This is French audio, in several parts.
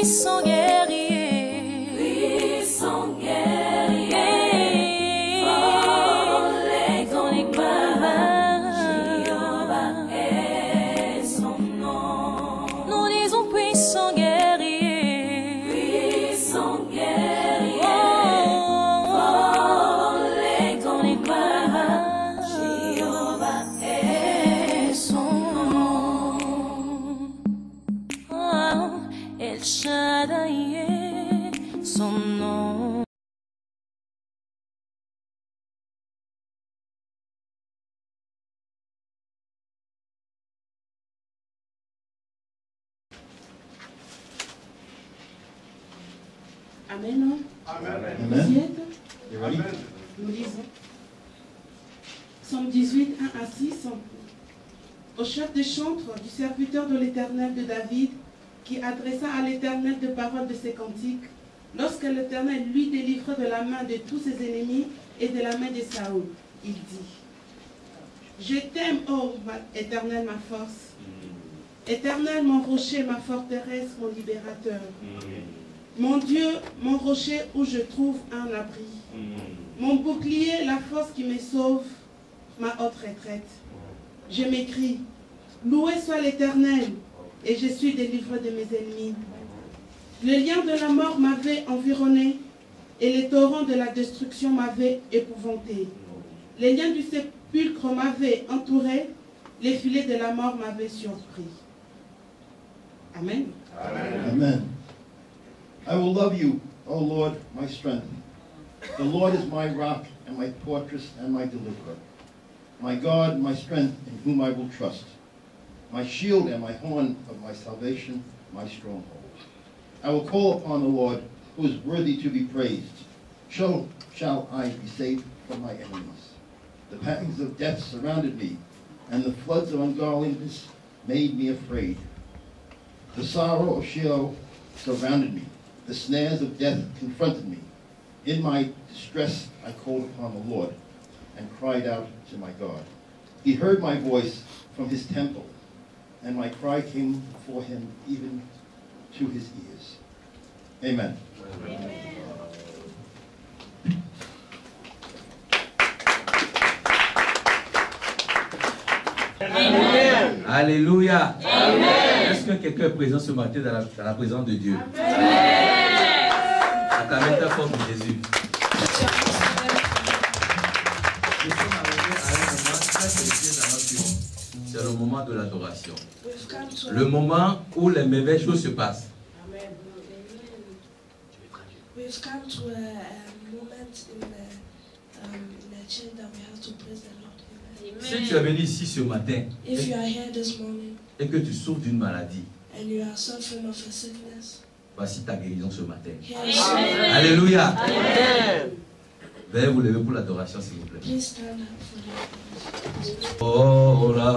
puissant guerrier, puissant guerrier, dans les combats, Jéhovah est son nom. Nous disons puissant guerrier, puissant guerrier, dans les combats, Jéhovah est son nom. El Shaddai est son nom. Amen. Amen. Vous y êtes? Amen. Nous lisons. Psaume 18, 1 à 6. Au chef des chantres du serviteur de l'Éternel de David, qui adressa à l'Éternel de paroles de ses cantiques, lorsque l'Éternel lui délivra de la main de tous ses ennemis et de la main de Saoul, il dit: Je t'aime, ô Éternel, ma force. Éternel, mon rocher, ma forteresse, mon libérateur. Mon Dieu, mon rocher où je trouve un abri. Mon bouclier, la force qui me sauve, ma haute retraite. Je m'écrie: Loué soit l'Éternel, et je suis délivré de mes ennemis. Le lien de la mort m'avait environné, et les torrents de la destruction m'avaient épouvanté. Les liens du sépulcre m'avaient entouré, les filets de la mort m'avaient surpris. Amen. Amen. Amen. I will love you, O Lord, my strength. The Lord is my rock and my fortress and my deliverer. My God, my strength, in whom I will trust. My shield and my horn of my salvation, my stronghold. I will call upon the Lord, who is worthy to be praised. So shall I be saved from my enemies. The pangs of death surrounded me, and the floods of ungodliness made me afraid. The sorrow of Sheol surrounded me. The snares of death confronted me. In my distress I called upon the Lord and cried out to my God. He heard my voice from his temple, and my cry came before him even to his ears. Amen. Amen. Alléluia. Est-ce que quelqu'un est présent ce matin dans la présence de Dieu? Acclamez ta force de Jésus. Nous sommes arrivés à un moment très précieux dans notre vie. C'est le moment de l'adoration. Le moment où les mauvaises choses se passent. We've come to a moment in the chain that we have to praise the Lord. Si tu es venu ici ce matin If you are here this morning et que tu souffres d'une maladie, and you are suffering of a sickness, voici ta guérison ce matin. here is your Alléluia. Amen. Veuillez vous lever pour l'adoration, s'il vous plaît. Please stand up for the Oh là.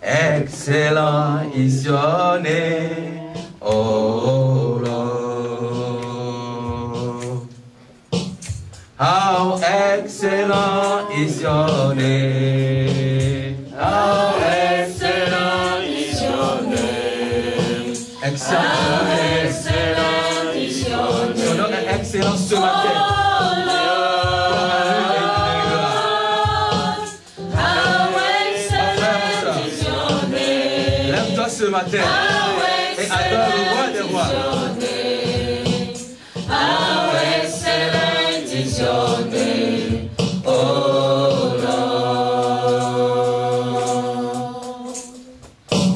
Excellent is your name, oh Lord. How excellent is your name. How excellent is your name. Excellent is your name. Son nom est excellent ce matin. Ce matin et adore le roi des rois. How excellent is your name, oh Lord.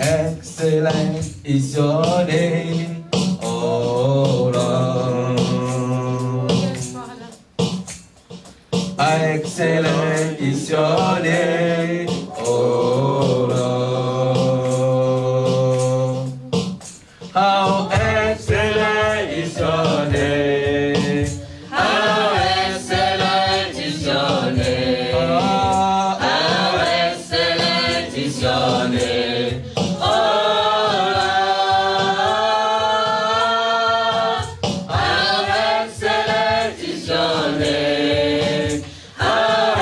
Excellent is your name, oh Lord. Excellent is your name, oh Lord. How excellent is your name. How excellent is your name. How excellent is your name. Oh Lord. How excellent is your name. How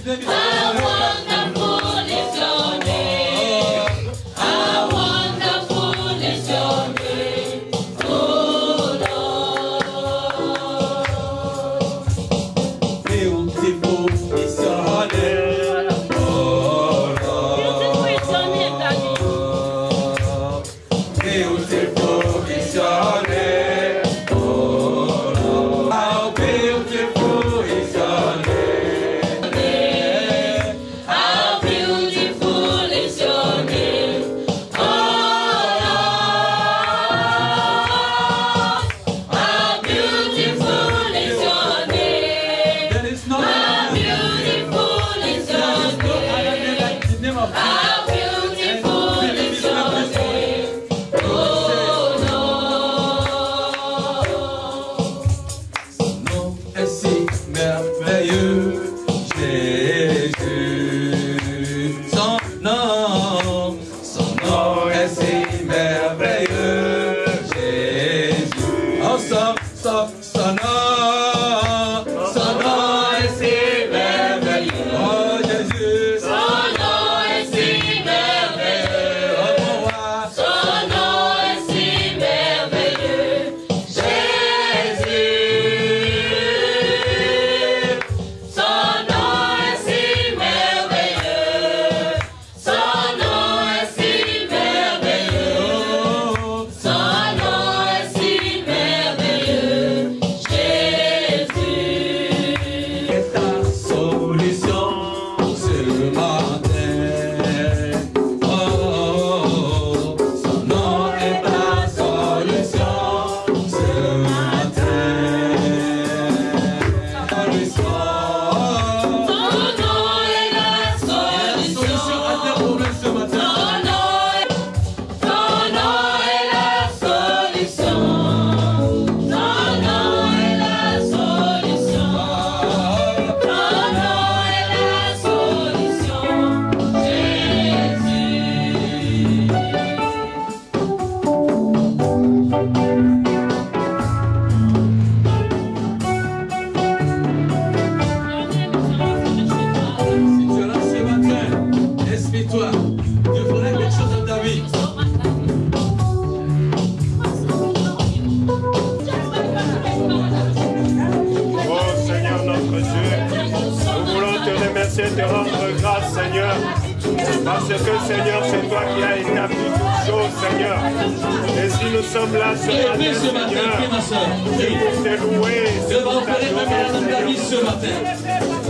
name is How wonderful is your name. How wonderful is your name. Oh Lord. Beautiful is your name. Oh Lord. Beautiful is your name. Oh Lord. How beautiful is your name. How beautiful is your name. Oh Lord. How beautiful is your name. There is no How other name. beautiful is There your is no other name name. like the name of How Jesus. beautiful is your name. Oh Lord. Nom est si merveilleux, Jésus. Son nom est si merveilleux, Jésus. Oh, son nom est si merveilleux, oh Jésus. Son nom est si merveilleux. Oh mon roi, Son nom est si merveilleux. Jésus. Son nom est si merveilleux. Son nom est si merveilleux. Son nom est si merveilleux. Jésus. est ta solution ce matin. Oh, son nom est ta solution ce matin. Solution. Son nom est la Solution à tes problèmes ce matin. Ton nom est la solution. Ton nom est la solution. Ton nom est la solution. Si tu es là ce matin, inspire-toi. Dieu fera quelque chose dans ta vie. Oh Seigneur notre Dieu, nous voulons te remercier, te rendre grâce Seigneur, parce que Seigneur c'est toi qui as établi toutes choses Seigneur. Et si nous sommes là ce Prie matin ce matin, Seigneur, prie ma soeur. c'est pour te louer, Dieu c'est va pour opérer même malade dans ta t'adorer vie ce matin.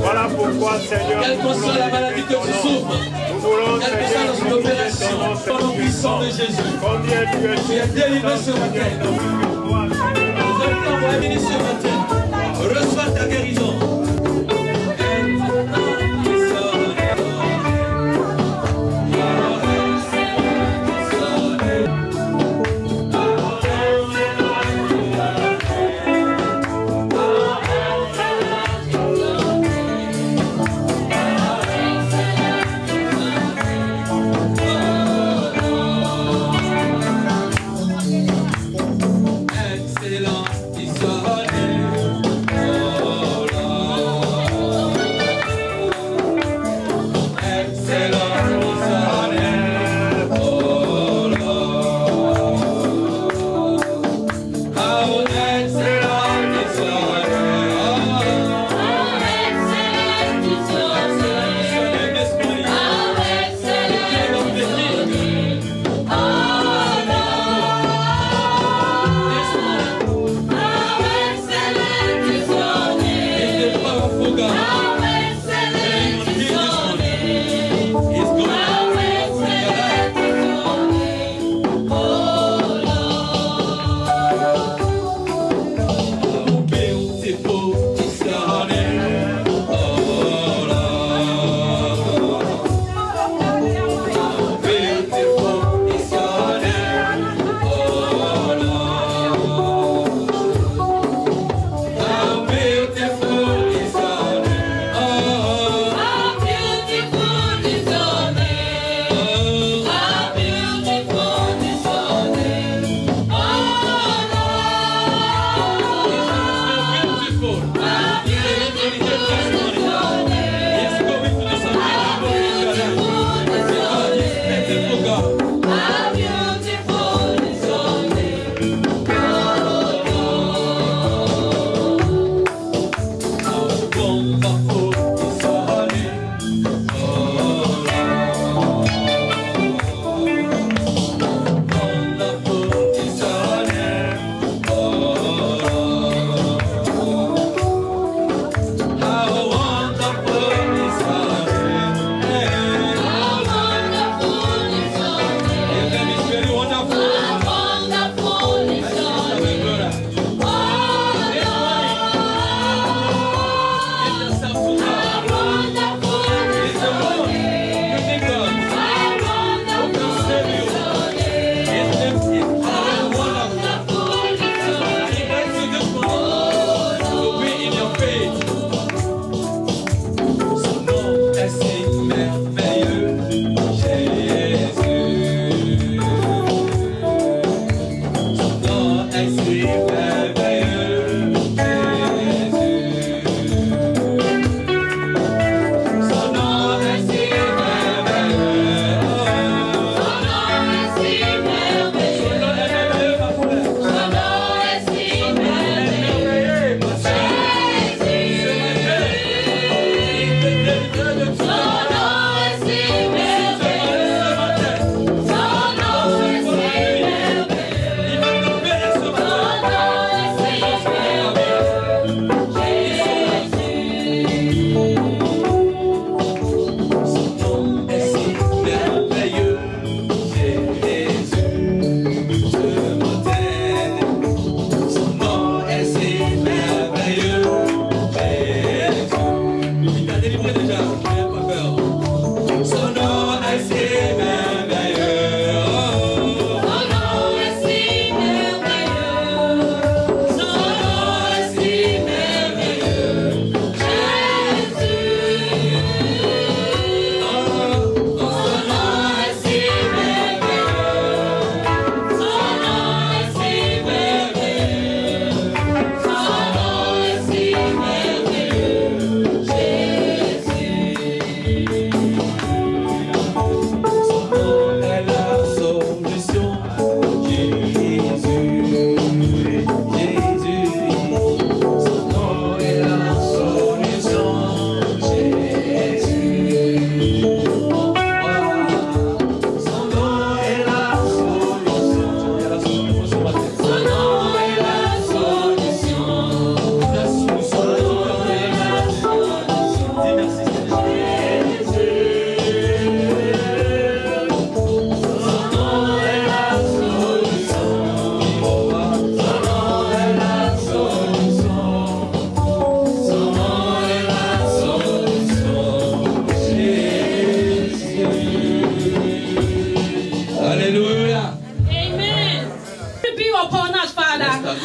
Voilà pourquoi Seigneur, Quelle nous que soit la voulons maladie que élever tu ton nom. souffres, Nous voulons quelle que soit Seigneur notre glorifier opération, ton nom, au nom puissant de Jésus. Combien tu es Tu es délivré ce Seigneur, matin. dans une foi, Seigneur. Nous allons t'envoyer béni ce matin. Reçois ta guérison. Excellent, il sera. Oh là.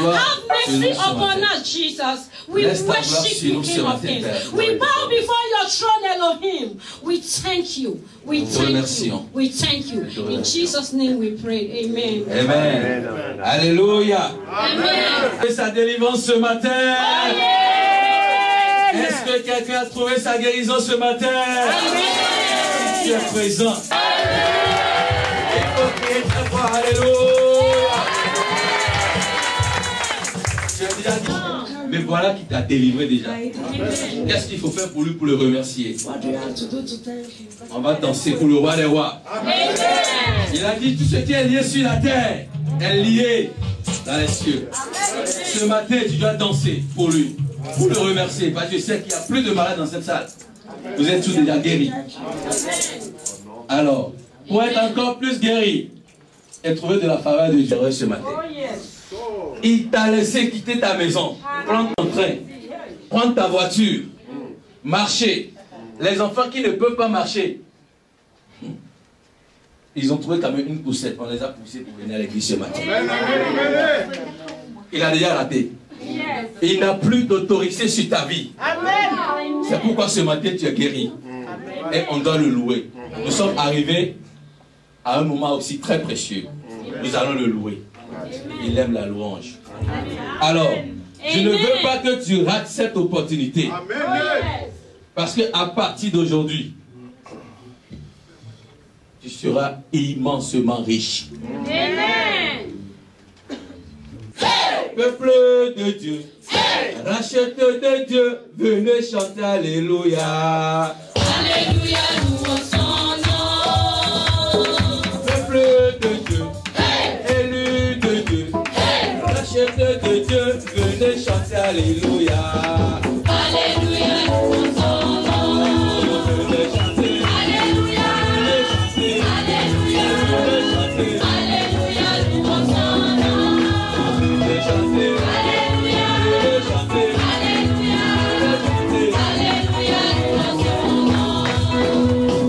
Have mercy upon us, Jesus. We worship you, King of Kings. We bow before your throne, Elohim. We thank you. We thank you. We thank you. In Jesus' name we pray. Amen. Amen. Amen. Alléluia. Amen. Et sa délivrance ce matin. Oh, yeah. Est-ce que quelqu'un a trouvé sa guérison ce matin? Amen. Si tu es présent. Il faut crier très fort. Alléluia. Tu as déjà dit. Mais voilà qui t'a délivré déjà. Qu'est-ce qu'il faut faire pour lui pour le remercier? On va danser pour le roi des rois. Il a dit tout ce qui est lié sur la terre est lié dans les cieux. Ce matin, tu dois danser pour lui, pour le remercier. Parce que je sais qu'il y a plus de malades dans cette salle. Vous êtes tous déjà guéris. Alors, pour être encore plus guéri et trouver de la faveur de Dieu ce matin, il t'a laissé quitter ta maison, prendre ton train, prendre ta voiture, marcher. Les enfants qui ne peuvent pas marcher, ils ont trouvé quand même une poussette. On les a poussés pour venir à l'église ce matin. Il a déjà raté. Il n'a plus d'autorité sur ta vie. C'est pourquoi ce matin tu es guéri. Et on doit le louer. Nous sommes arrivés à un moment aussi très précieux. Nous allons le louer. Il aime la louange. Alors, je ne veux pas que tu rates cette opportunité. Parce qu'à partir d'aujourd'hui, tu seras immensement riche. Peuple de Dieu, rachète de Dieu, venez chanter Alléluia. Alléluia, louons son nom. Peuple de Dieu, élu de Dieu, rachète de Dieu, venez chanter Alléluia. Alléluia, louons son nom. Venez chanter. Alléluia, Venez chanter. Alléluia, Venez chanter. Alléluia, louons son nom. Venez chanter. Alléluia, Venez chanter. Alléluia, Venez chanter. Alléluia, louons son nom.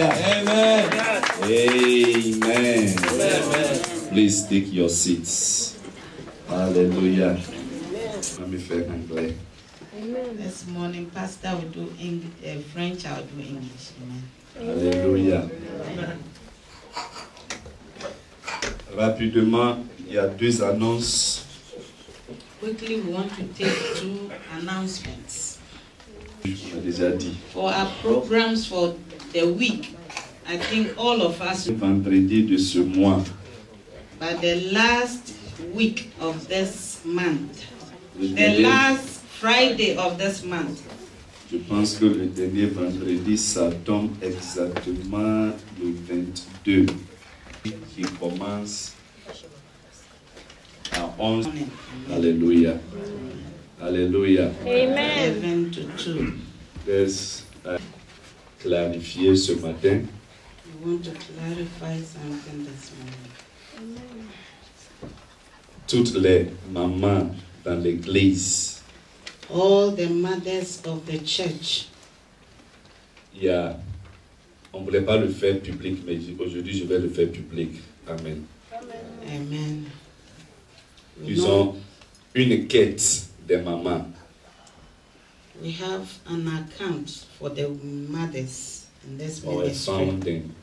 Hallelujah. Amen. Amen. Amen. Please take your seats. Hallelujah. Let me faire anglais. This morning, Pastor will do French, I will do English. Amen. Alléluia. Rapidement, il y a deux annonces. Quickly, we want to take two announcements. On a déjà dit. For our programs for the week, I think all of us, Vendredi de ce mois, by the last week of this month, le the dernier- last Friday of this month, je pense que le dernier vendredi, ça tombe exactement le 22, qui commence à 11. Alléluia. Alléluia. 11 to 2. Laisse clarifier ce matin. We want to clarify something this morning. Toutes les mamans dans l'église, All the mothers of the church, il y a, on ne voulait pas le faire public, mais aujourd'hui je vais le faire public. Amen. amen. We Ils know ont une quête des mamans. we have an account for the mothers in this Or a ministry, fountain.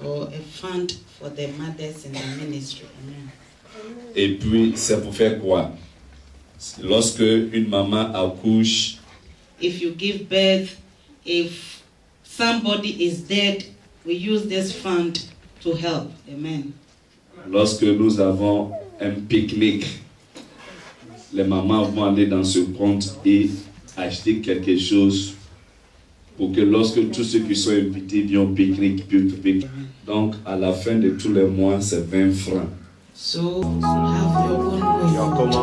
or a fund for the mothers in the ministry. Amen. Et puis, c'est pour faire quoi? Lorsque une maman accouche, If you give birth, if somebody is dead, we use this fund to help. Amen. lorsque nous avons un pique-nique, les mamans vont aller dans ce compte et acheter quelque chose pour que lorsque tous ceux qui sont invités viennent au pique-nique. Donc, à la fin de tous les mois, c'est 20 francs. So have your own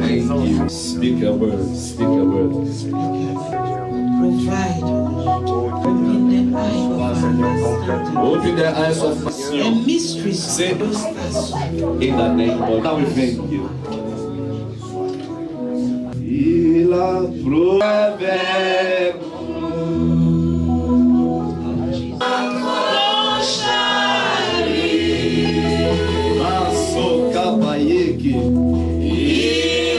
way. Thank you. Speak a word. Speak a word. Provide in the eye of understanding. Open the eyes of The mysteries Say of those us. in the name of God. We thank you. Il a prouvé. Aso kabayeki. He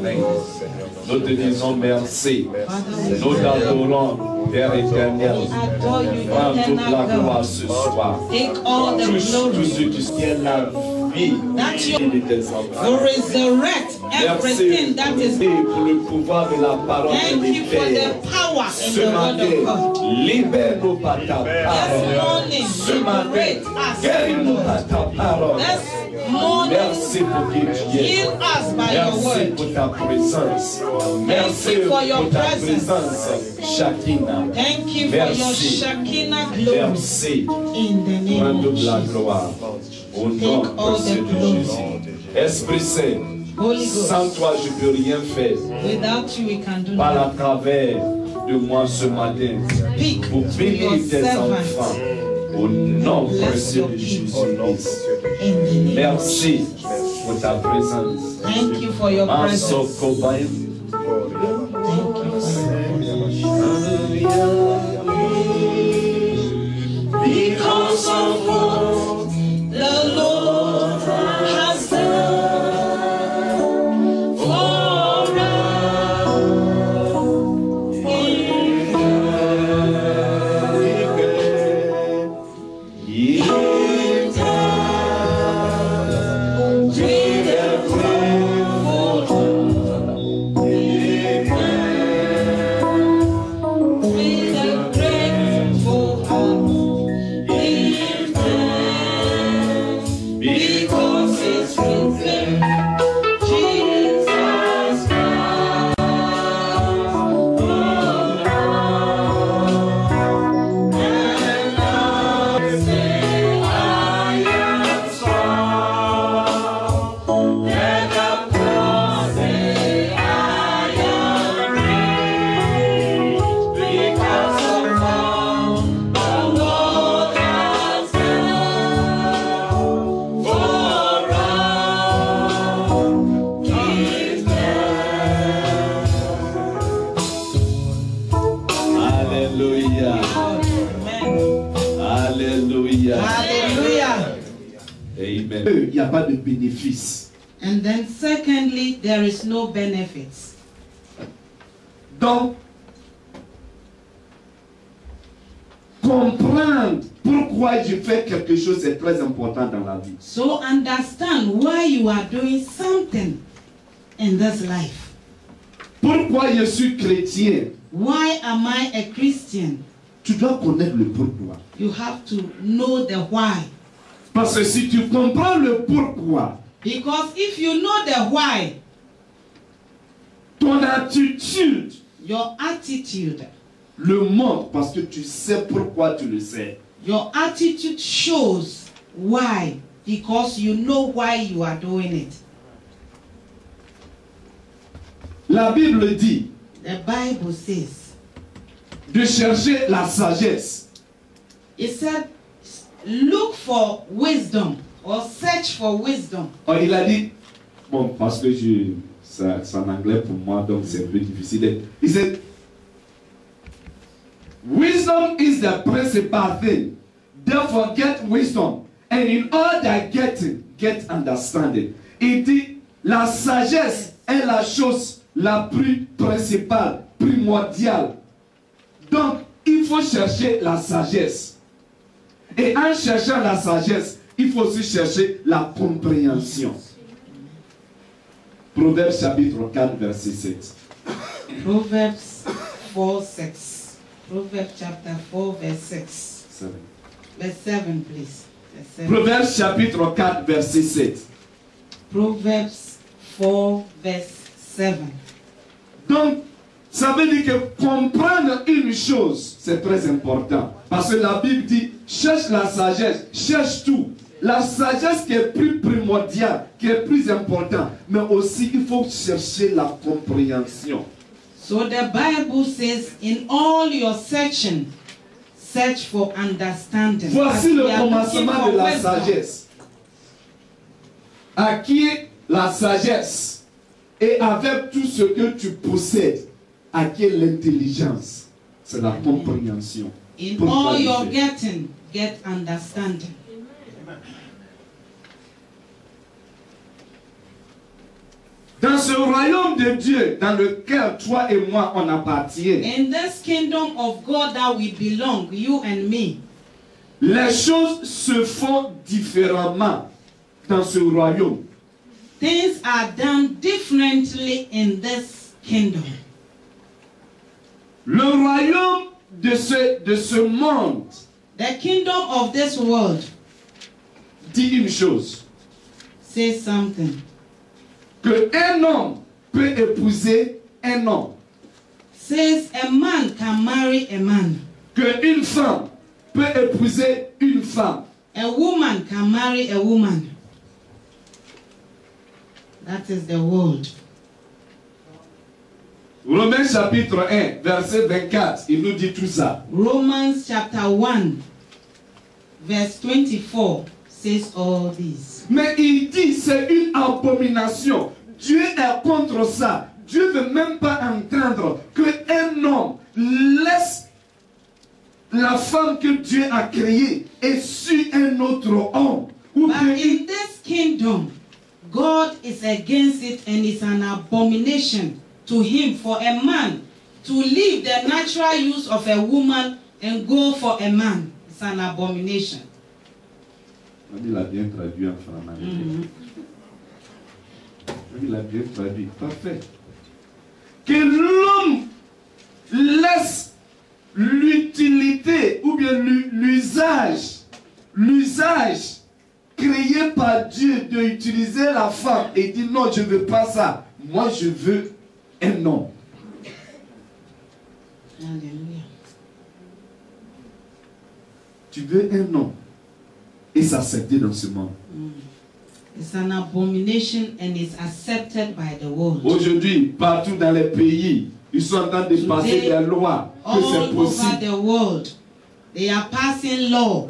Amen. Nous te disons merci. Nous t'adorons, Père éternel. Prends toute la gloire ce soir. Touche tout ce qui est la vie de tes enfants. Merci pour le pouvoir de la parole de Père. Ce matin, libère-nous par ta parole. Ce matin, guéris-nous par ta parole. Merci pour qui tu es. Merci pour ta présence. Merci pour ta présence, Shakina. Merci. Merci. Prends toute la gloire. Au nom précieux de Jésus. Esprit Saint, sans toi je ne peux rien faire. Par à travers de moi ce matin. Pour bénir tes enfants. Au nom précieux de Jésus-Christ. Merci pour ta présence. Thank you for your presence. Because of what the Lord has done for Il n'y a pas de bénéfice. And then secondly, there is no benefits. Donc, comprendre pourquoi je fais quelque chose est très important dans la vie. So understand why you are doing something in this life. Pourquoi je suis chrétien? Why am I a Christian? Tu dois connaître le pourquoi. You have to know the why. Parce que si tu comprends le pourquoi, because if you know the why, ton attitude, your attitude, le montre parce que tu sais pourquoi tu le sais. Your attitude shows why, because you know why you are doing it. La Bible dit, the Bible says, de chercher la sagesse. It said, look for wisdom or search for wisdom. Oh, il a dit, bon, parce que c'est en anglais pour moi, donc c'est un peu difficile. Il said, wisdom is the principal thing. Therefore, get wisdom. And in all that getting, get understanding. Il dit, la sagesse est la chose la plus principale, primordiale. Donc, il faut chercher la sagesse. Et en cherchant la sagesse, il faut aussi chercher la compréhension. Proverbes chapitre 4, verset 7. Proverbs 4, 6. Proverbs chapter 4, verse 6. 7. Verse 7, please. Verse 7. Proverbs chapitre 4, verset 7. Proverbs 4, verse 7. Donc, ça veut dire que comprendre une chose, c'est très important. Parce que la Bible dit, cherche la sagesse, cherche tout. La sagesse qui est plus primordiale, qui est plus importante. Mais aussi, il faut chercher la compréhension. So the Bible says, in all your searching, search for understanding. Voici le commencement de la sagesse. Acquiert la sagesse. Et avec tout ce que tu possèdes, acquiert l'intelligence. C'est la compréhension. In all your getting, get understanding. Dans ce royaume de Dieu, dans lequel toi et moi on appartient, in this kingdom of God that we belong, you and me, les choses se font différemment dans ce royaume. things are done differently in this kingdom. Le royaume de ce monde The kingdom of this world dit une chose, says something. que un homme peut épouser un homme, Says a man can marry a man. que une femme peut épouser une femme. A woman can marry a woman. That is the world. Romains chapitre 1, verset 24, il nous dit tout ça. Romans chapter 1, verse 24 says all this. Mais il dit c'est une abomination. Dieu est contre ça. Dieu ne veut même pas entendre qu'un homme laisse la femme que Dieu a créée et suit un autre homme. Ou But bien in this kingdom, God is against it, and it's an abomination to him for a man to leave the natural use of a woman and go for a man. It's an abomination. Il a bien traduit en français. Il a bien traduit. Parfait. Que l'homme laisse l'utilité ou bien l'usage créé par Dieu d'utiliser la femme et dit non, je ne veux pas ça. Moi, je veux un homme. Hallelujah. Tu veux un homme et s'accepter dans ce monde. It's an abomination and it's accepted by the world. Aujourd'hui, partout dans les pays, ils sont en train de passer des lois que All c'est over possible. the world, they are passing law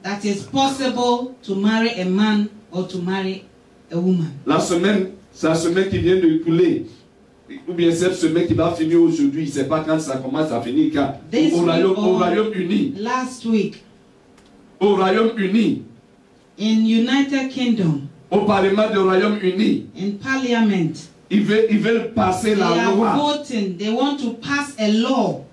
that it's possible to marry a man or to marry a woman. C'est la semaine qui vient de couler. Ou bien cette semaine qui va finir aujourd'hui. Il ne sait pas quand ça commence à finir. Quand au Royaume-Uni. Last week, Au Royaume-Uni. in United Kingdom, Au Parlement du Royaume-Uni. in Parliament, Ils veulent passer they la are loi. voting. They want to pass a law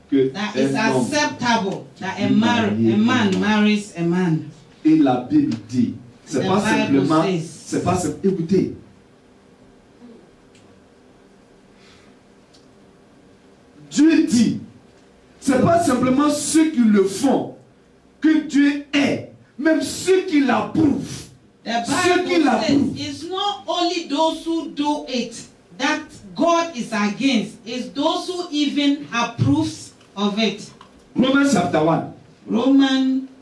Que that is un homme acceptable that a man marries a man. et la Bible dit. C'est The pas Bible simplement. says. C'est pas simplement. Écoutez. Dieu dit, c'est pas simplement ceux qui le font que Dieu est, même ceux qui l'approuvent. The Ceux qui Bible says l'approuvent. it's not only those who do it that God is against, it's those who even approves of it. Romains chapitre 1.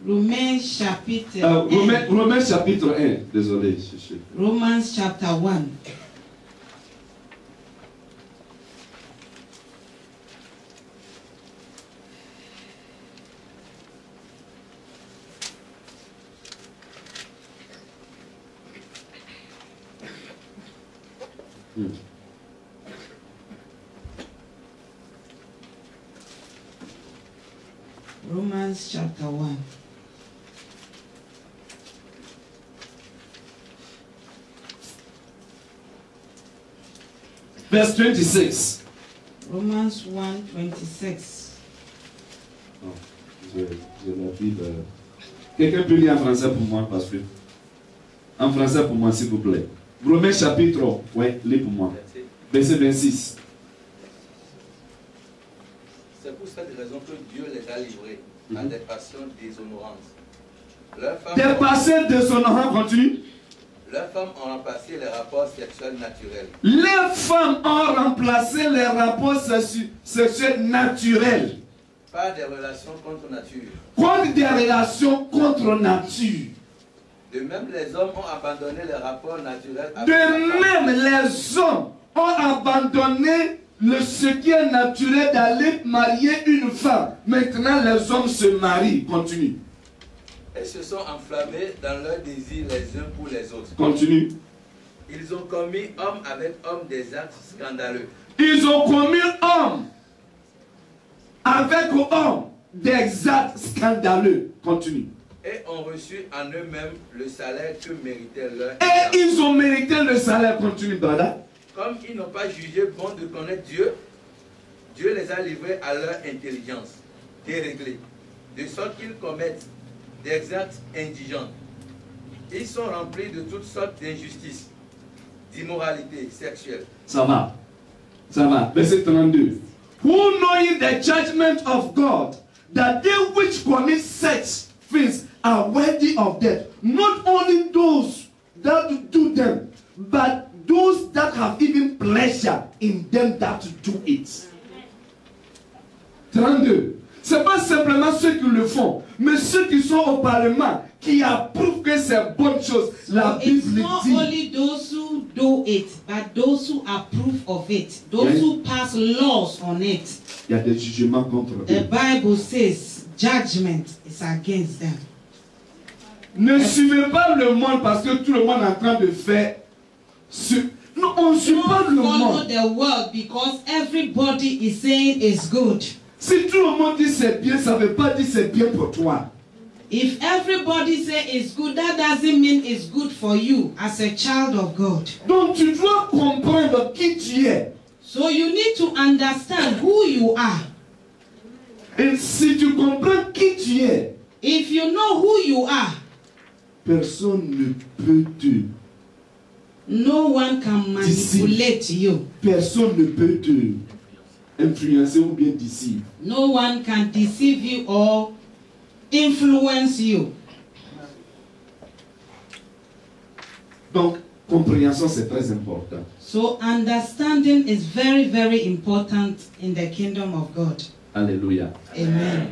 Romains chapitre 1. Romains chapitre 1. Désolé, je suis. Romans chapter 1. Romans chapter 1. Verse 26. Romans 1:26. Je la Bible. Quelqu'un peut lire en français pour moi, parce que. En français pour moi, s'il vous plaît. Romains chapitre 3. Ouais, lis pour moi. Verset 26. C'est pour cette raison que Dieu les a livrés à des passions déshonorantes. Leurs Des passions déshonorantes, continue. Leurs femmes ont remplacé les rapports sexuels naturels. Les femmes ont remplacé les rapports sexuels naturels Par des relations contre nature. contre des relations contre nature. De même, les hommes ont abandonné les rapports naturels avec De la femme. même, les hommes ont abandonné ce qui est naturel d'aller marier une femme. Maintenant, les hommes se marient. Continue. Et se sont enflammés dans leur désir les uns pour les autres. Continue. Ils ont commis homme avec homme des actes scandaleux. Ils ont commis homme avec homme des actes scandaleux. Continue. Et ont reçu en eux-mêmes le salaire que méritait leur Et ils ont mérité le salaire. Continue, Brada. comme ils n'ont pas jugé bon de connaître Dieu, Dieu les a livrés à leur intelligence déréglée, de sorte qu'ils commettent des actes indigents. Ils sont remplis de toutes sortes d'injustices, d'immoralité sexuelle. Ça va. Ça va. Verset 32. Who knowing the judgment of God, that they which commit such things are worthy of death, not only those that do them, but those that have even pleasure in them that do it. 32. C'est pas simplement ceux qui le font, mais ceux qui sont au Parlement, qui approuvent que c'est bonne chose. La Bible dit. It's not only those who do it, but those who approve of it, those who pass laws on it. Il y a des jugements contre eux. The Bible says judgment is against them. Ne suivez pas le monde parce que tout le monde est en train de faire ce. Non, on ne suit pas le Follow monde. the world because everybody is saying it's good. Si tout le monde dit c'est bien, ça ne veut pas dire c'est bien pour toi. If everybody say it's good, that doesn't mean it's good for you as a child of God. Donc tu dois comprendre qui tu es. So you need to understand who you are. Et si tu comprends qui tu es, if you know who you are, personne ne peut te. No one can manipulate you. Personne ne peut te influencer ou bien deceive. No one can deceive you or influence you. Donc, compréhension c'est très important. So understanding is very, very important in the kingdom of God. Alléluia. Amen.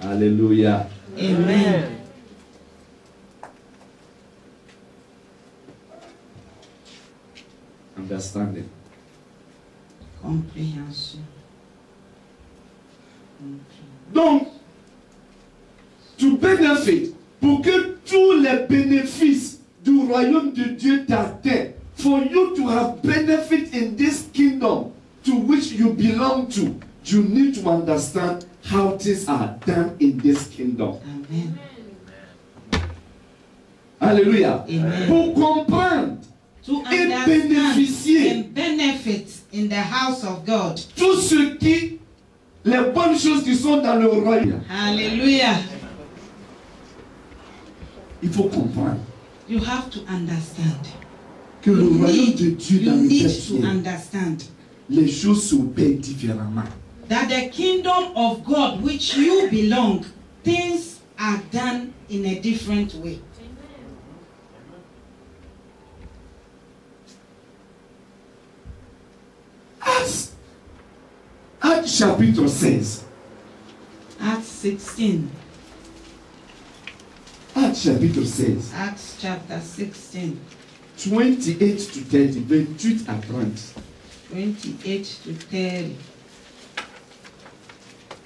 Alléluia. Amen. Understanding. Compréhension. Donc, to benefit, pour que tous les bénéfices du royaume de Dieu t'atteignent, for you to have benefit in this kingdom to which you belong to, you need to understand how things are done in this kingdom. Amen. Alléluia. Amen. Pour comprendre To et understand bénéficier and benefit in the house of God. tout ce qui, les bonnes choses qui sont dans le royaume. Hallelujah. Il faut comprendre You have to understand. que le royaume de Dieu dans You le need chrétien, to understand les choses s'opèrent différemment. that the kingdom of God which you belong, things are done in a different way. Actes chapitre 16. Acts 16. Actes chapitre 16. Acts chapter 16. 28 to 30. 28 à 30. 28 to 30.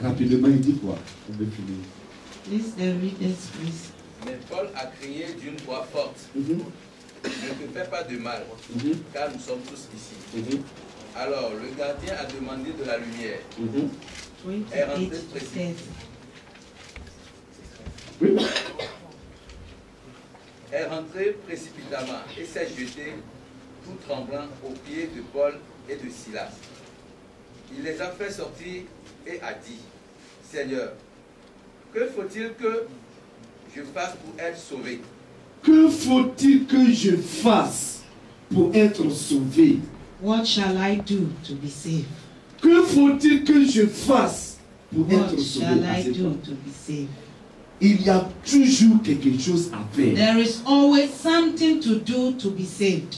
Rapidement, il dit quoi? On veut finir. Please, the readers, please. Mais Paul a crié d'une voix forte. Ne te fais pas de mal, car nous sommes tous ici. Alors, le gardien a demandé de la lumière. Est rentré est rentré précipitamment et s'est jeté, tout tremblant, aux pieds de Paul et de Silas. Il les a fait sortir et a dit, Seigneur, que faut-il que je fasse pour être sauvé? Que faut-il que je fasse pour être sauvé? What shall I do to be saved? Que faut-il que je fasse pour What être shall I sauvé? do to be saved? Il y a toujours quelque chose à faire. There is always something to do to be saved.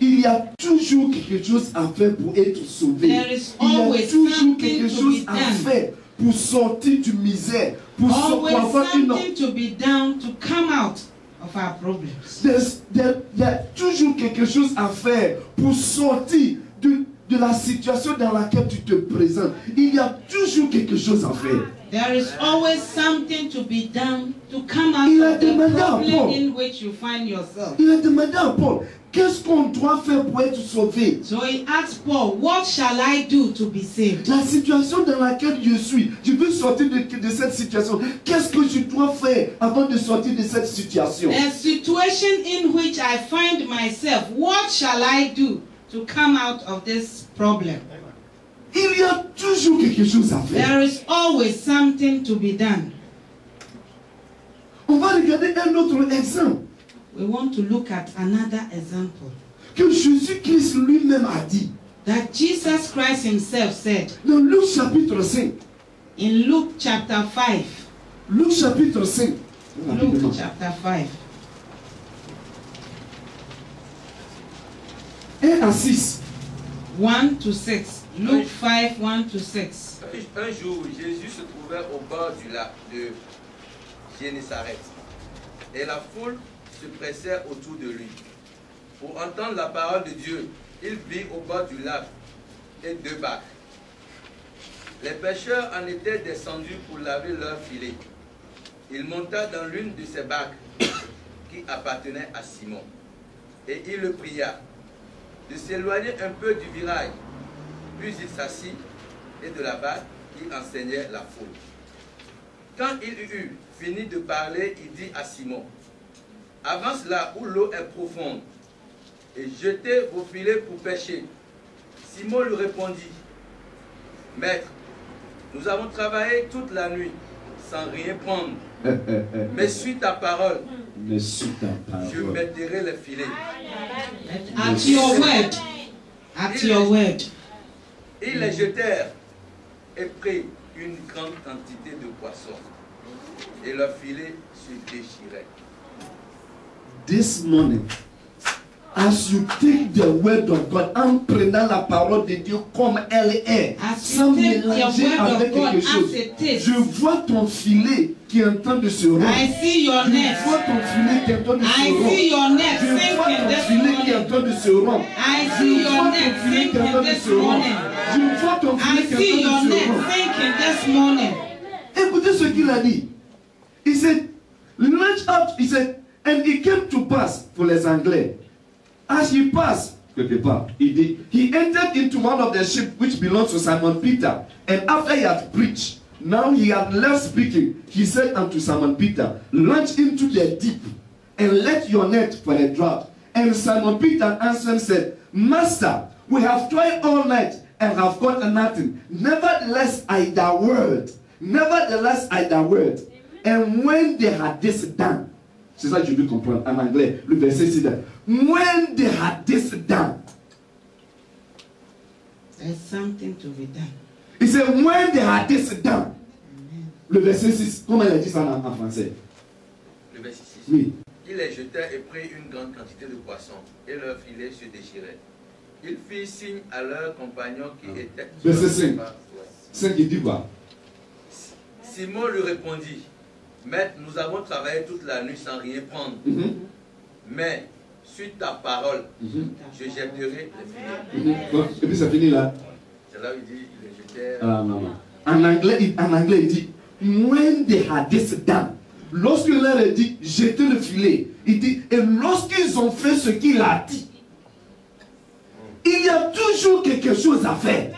Il y a toujours quelque chose à faire pour être sauvé. There is Il y a always toujours quelque something to chose be à done. faire pour sortir du misère, pour Always avoir une something to be done to come out of our problems. Il y a toujours quelque chose à faire pour sortir de la situation dans laquelle tu te présentes, il y a toujours quelque chose à faire. There is always something to be done to come out of the problem in which you find yourself. Il a demandé à Paul, qu'est-ce qu'on doit faire pour être sauvé? So he asked Paul, what shall I do to be saved? La situation dans laquelle je suis, je veux sortir de cette situation. Qu'est-ce que je dois faire avant de sortir de cette situation? A situation in which I find myself, what shall I do to come out of this problem? Il y a toujours quelque chose à faire. There is always something to be done. On va regarder un autre exemple. We want to look at another example. Que Jésus-Christ lui-même a dit. That Jesus Christ himself said. Dans Luc chapitre 5. In Luke chapter 5. Luc chapitre 5. Luke chapter 5. 1 à 6. 1 to 6. Luke 5, 1 to 6. Un jour, Jésus se trouvait au bord du lac de Génézareth. Et la foule se pressait autour de lui. Pour entendre la parole de Dieu, il vit au bord du lac et 2 barques. Les pêcheurs en étaient descendus pour laver leurs filets. Il monta dans l'une de ces barques qui appartenait à Simon. Et il le pria de s'éloigner un peu du virage. Puis il s'assit et de la barque, il enseignait la foule. Quand il eut fini de parler, il dit à Simon, « Avance là où l'eau est profonde et jetez vos filets pour pêcher. » Simon lui répondit, « Maître, nous avons travaillé toute la nuit sans rien prendre. Mais suis ta parole. Je mettrai les filets. » At your word. At your word. Ils les jetèrent et prirent une grande quantité de poissons. Et leurs filets se déchiraient. This morning, as you take the word of God, en prenant la parole de Dieu comme elle est, sans mélanger avec quelque chose, je vois ton filet qui est en train de se rompre. Je vois ton filet qui est en train de se rompre. Je vois ton filet qui est en train de se rompre. Je vois ton filet qui est en train de se rompre. Je vois ton filet qui est en train de se rompre. Écoutez ce qu'il a dit. Il said, launch out, he said, and it came to pass, pour les Anglais, as he passed, quelque part, il dit, he entered into one of the ships which belongs to Simon Peter, and after he had preached, now he had left speaking, he said unto Simon Peter, launch into the deep, and let your net for a draught. And Simon Peter answered and said, Master, we have tried all night, and have got nothing. Nevertheless, I thy word. Nevertheless, I thy word. And when they had this done, c'est ça que je veux comprendre en anglais, le verset 6. When they had this done, there's something to be done. Il said, when they had this done. Le verset 6, comment il a dit ça en français? Le verset 6. Oui. Il les jetait et prit une grande quantité de poissons, et leurs filets se déchiraient. Il fit signe à leurs compagnons qui étaient... Verset 5. 5, il dit quoi? Simon lui répondit, Maître, nous avons travaillé toute la nuit sans rien prendre. Mais, sur ta parole, je jetterai les filets. Et puis ça finit là. C'est là où il dit, il les jetait... En anglais, il dit, when they had this done. Lorsque leur a dit, jetez le filet. Il dit, et lorsqu'ils ont fait ce qu'il a dit, il y a toujours quelque chose à faire.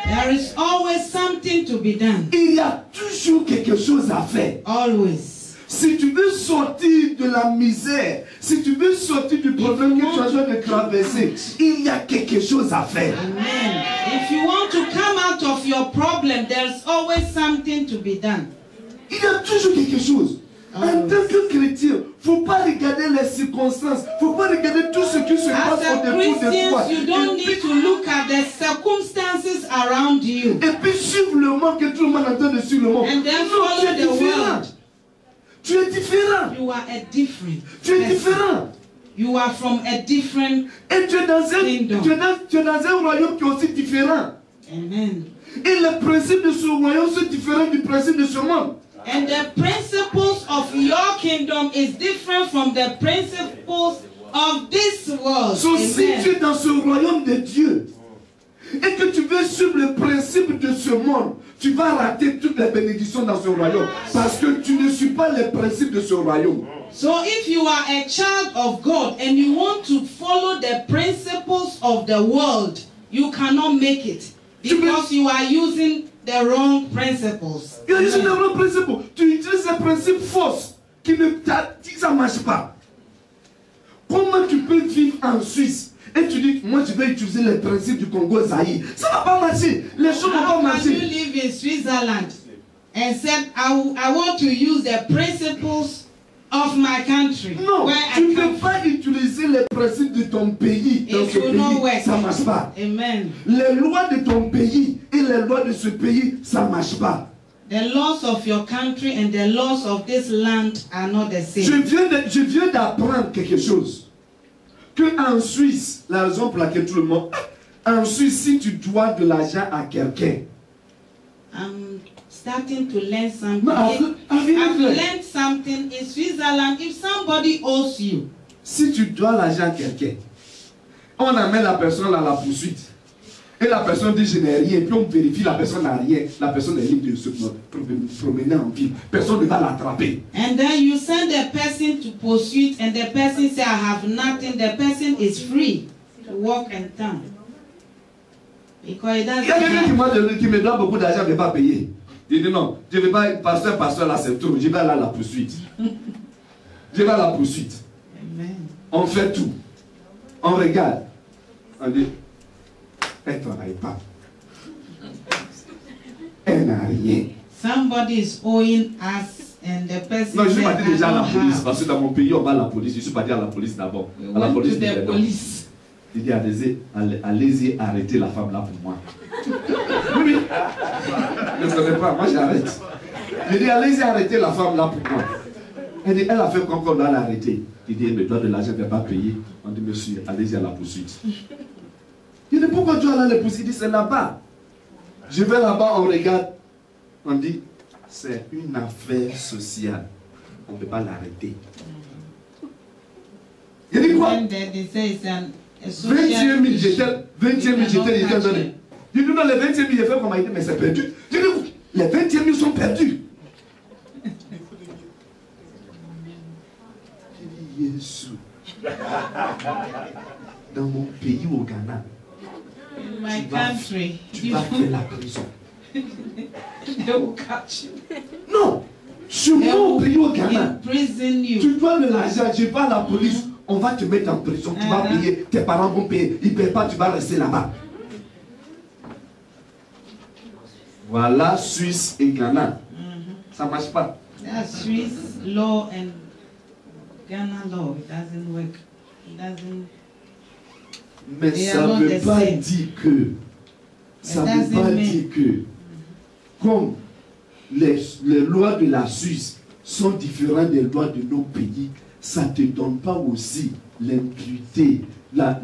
There is always something to be done. Il y a toujours quelque chose à faire. Always. Si tu veux sortir de la misère, si tu veux sortir du problème que tu as besoin de traverser, il y a quelque chose à faire. Amen. If you want to come out of your problem, there's always something to be done. Il y a toujours quelque chose. En tant que chrétien, il ne faut pas regarder les circonstances, il ne faut pas regarder tout ce qui se passe autour de toi. You don't need to look at the circumstances around you. Et puis suivre le monde que tout le monde entend de suivre le monde. And then follow the world. Tu es différent. You are a different. Tu es différent. You are from a different Et tu es dans kingdom. tu es dans un royaume qui est aussi différent. Amen. Et les principes de ce royaume sont différents du principe de ce monde. And the principles of your kingdom is different from the principles of this world. So, si tu es dans ce royaume de Dieu, et que tu veux suivre le principe de ce monde, tu vas rater toutes les bénédictions dans ce royaume. Parce que tu ne suis pas les principes de ce royaume. So if you are a child of God and you want to follow the principles of the world, you cannot make it. Because you are using the wrong principles. You are using the wrong principles. Tu utilises des principes fausses qui ne ça ne marche pas. Comment tu peux vivre en Suisse et tu dis, moi je vais utiliser les principes du Congo Zaïre? Ça ne va pas marcher. Les choses ne vont pas marcher. How can you live in Switzerland and said, I want to use the principles of my country? Non, tu ne peux pas utiliser les principes de ton pays dans ce pays. Ça ne marche pas. Amen. Les lois de ton pays et les lois de ce pays, ça ne marche pas. The laws of your country and the laws of this land are not the same. Je viens d'apprendre quelque chose. Que en Suisse, la raison pour laquelle tout le monde... En Suisse, si tu dois de l'argent à quelqu'un... I'm starting to learn something. No, I've learned something in Switzerland. If somebody owes you... Si tu dois l'argent à quelqu'un, on amène la personne à la poursuite. Et la personne dit je n'ai rien, puis on vérifie la personne n'a rien, la personne est libre de se promener en ville, personne ne va l'attraper. And then you send the person to pursuit and the person say I have nothing, the person is free to walk in town. Because it doesn't. Il y a quelqu'un qui me doit beaucoup d'argent, je ne vais pas payer. Il dit non, je ne vais pas, pasteur là c'est trop, je vais aller à la poursuite. Je vais à la poursuite. Amen. On fait tout. On regarde. On dit elle ne travaille pas. Elle n'a rien. Somebody is owing us and the person. Non, je suis said, parti déjà à la I don't police have. parce que dans mon pays on va à la police. Je suis parti à la police d'abord. We À la went police. to the police. Il dit allez-y arrêtez la femme là pour moi. Oui, oui. Je ne connais pas, moi j'arrête. Il dit allez-y arrêtez la femme là pour moi. Elle dit elle a fait comme on doit l'arrêter. Il dit elle me doit de l'argent, elle ne va pas payer. On dit monsieur, allez-y à la poursuite. Il dit pourquoi tu vas aller à la poursuite? Il dit c'est là-bas. Je vais là-bas, on regarde. On dit c'est une affaire sociale. On ne peut pas l'arrêter. Il dit quoi? 20e minute, j'étais donné. Il dit non, les 20e minutes, j'ai fait comme il dit, mais c'est perdu. Je dis, les 20e minutes sont perdus. Je dis, Jésus, dans mon pays au Ghana, In my country, tu vas faire la prison. They will catch you. Non, sur mon pays au Ghana, Imprison you. tu dois de l'argent, je vais à la police, on va te mettre en prison, tu vas payer, tes parents vont payer, ils ne paient pas, tu vas rester là-bas. Voilà Suisse et Ghana. Ça ne marche pas. That's Swiss law and Ghana law. It doesn't work. It doesn't. Mais ça ne veut pas dire que, ça ne veut pas dire que, comme les lois de la Suisse sont différentes des lois de nos pays, ça ne te donne pas aussi l'impunité, la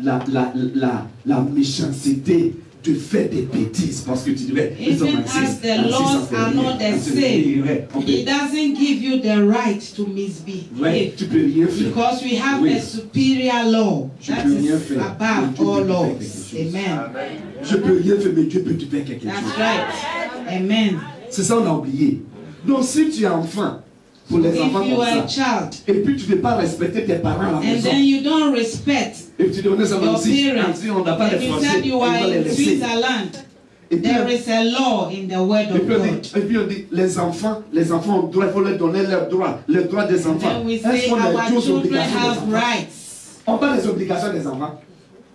méchanceté de faire des bêtises. Parce que tu dirais, even as the laws are not the same, it doesn't give you the right to misbehave. Tu peux rien faire. Because we have a superior law that is above all laws. Amen. Je peux rien faire, mais Dieu peut te faire quelque chose. That's right. Amen. C'est ça on a oublié. Donc si tu es enfant, pour les enfants If you comme are a ça, child, et puis tu ne veux pas respecter tes parents à la and maison, then you don't respect et tu donnes ça your aussi, parents, si on n'a pas les and you français, said you on are va les in laisser. Switzerland, there is a law in the word of God. Et puis on dit, les enfants ont droit, il faut leur donner leurs droits, les droits des enfants. Then we Elles say sont les our choses children obligations des have enfants. rights. On parle des obligations des enfants.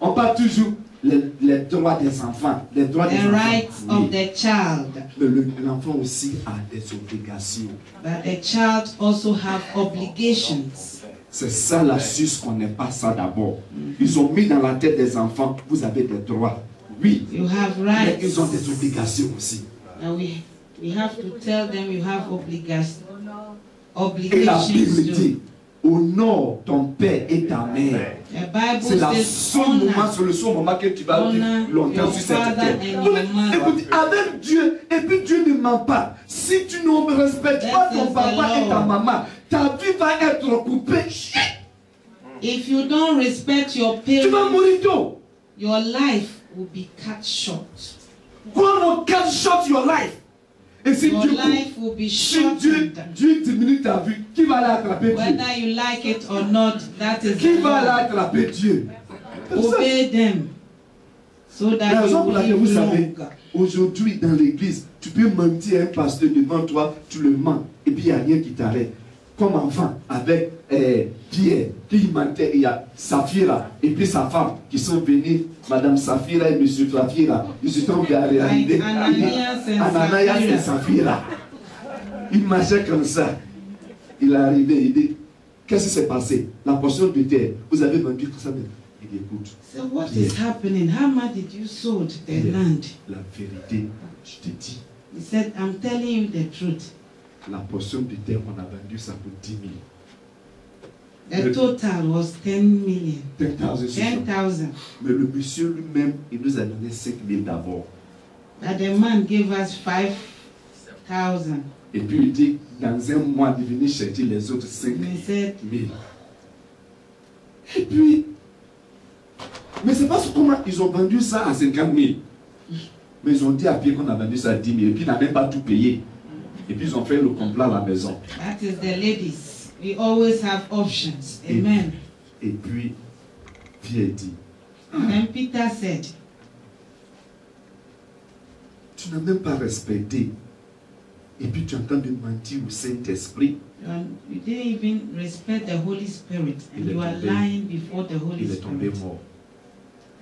On parle toujours les droits des enfants. Les droits des The enfants. rights of the child. Mais l'enfant aussi a des obligations. But the child also have obligations. C'est ça la Suisse qu'on n'aime pas ça d'abord. Ils ont mis dans la tête des enfants, vous avez des droits. Oui. You have Mais rights. ils ont des obligations aussi. And we have to tell them you have Et la Bible obligations dit, honore ton père et ta mère. The Bible C'est says le seul moment que tu vas vivre longtemps sur cette terre. Écoute, avec Dieu, et puis Dieu ne ment pas. Si tu ne respectes pas ton papa et ta maman, ta vie va être coupée. If you don't respect your Tu vas parents, mourir tôt. your life will be cut short. God will cut short your life. Et si Your Dieu, life will be si Dieu shortened. diminue ta vie, qui va aller attraper Dieu? Whether you like it or not, that is Qui the va aller law. attraper Dieu? Obey them so La that you raison pour laquelle will vous live savez, long. aujourd'hui dans l'église, tu peux mentir à un pasteur devant toi, tu le mens, et puis il n'y a rien qui t'arrête. Comme enfant avec Pierre, qui mentait, il y a Saphira, et puis sa femme, qui sont venus, Madame Saphira et Monsieur Saphira, ils se sont arrivés. Ananias et Saphira. Il marchait comme ça. Il est arrivé, il dit, qu'est-ce qui s'est passé? La portion de terre, vous avez vendu tout ça. Il dit, écoute. So what is happening? How much did you sold the land? La vérité, je te dis. He said, I'm telling you the truth. La portion de terre qu'on a vendue, ça coûte 10 000. The total was 10 million. 10,000. Mais le monsieur lui-même, il nous a donné 5 000 d'abord. But the man gave us 5,000. Et puis il dit, dans un mois, de venir chercher les autres 5 000. Et puis, mais c'est pas comment ils ont vendu ça à 50 000. Mais ils ont dit à Pierre qu'on a vendu ça à 10 000. Et puis il n'a même pas tout payé. Et puis ils ont fait le complot à la maison. That is the ladies. We always have options. Amen. Et puis, Pierre dit, And Peter said, tu n'as même pas respecté. Et puis tu es en train de mentir au Saint-Esprit. you didn't even respect the Holy Spirit. And you are lying before the Holy Il est tombé Spirit. mort.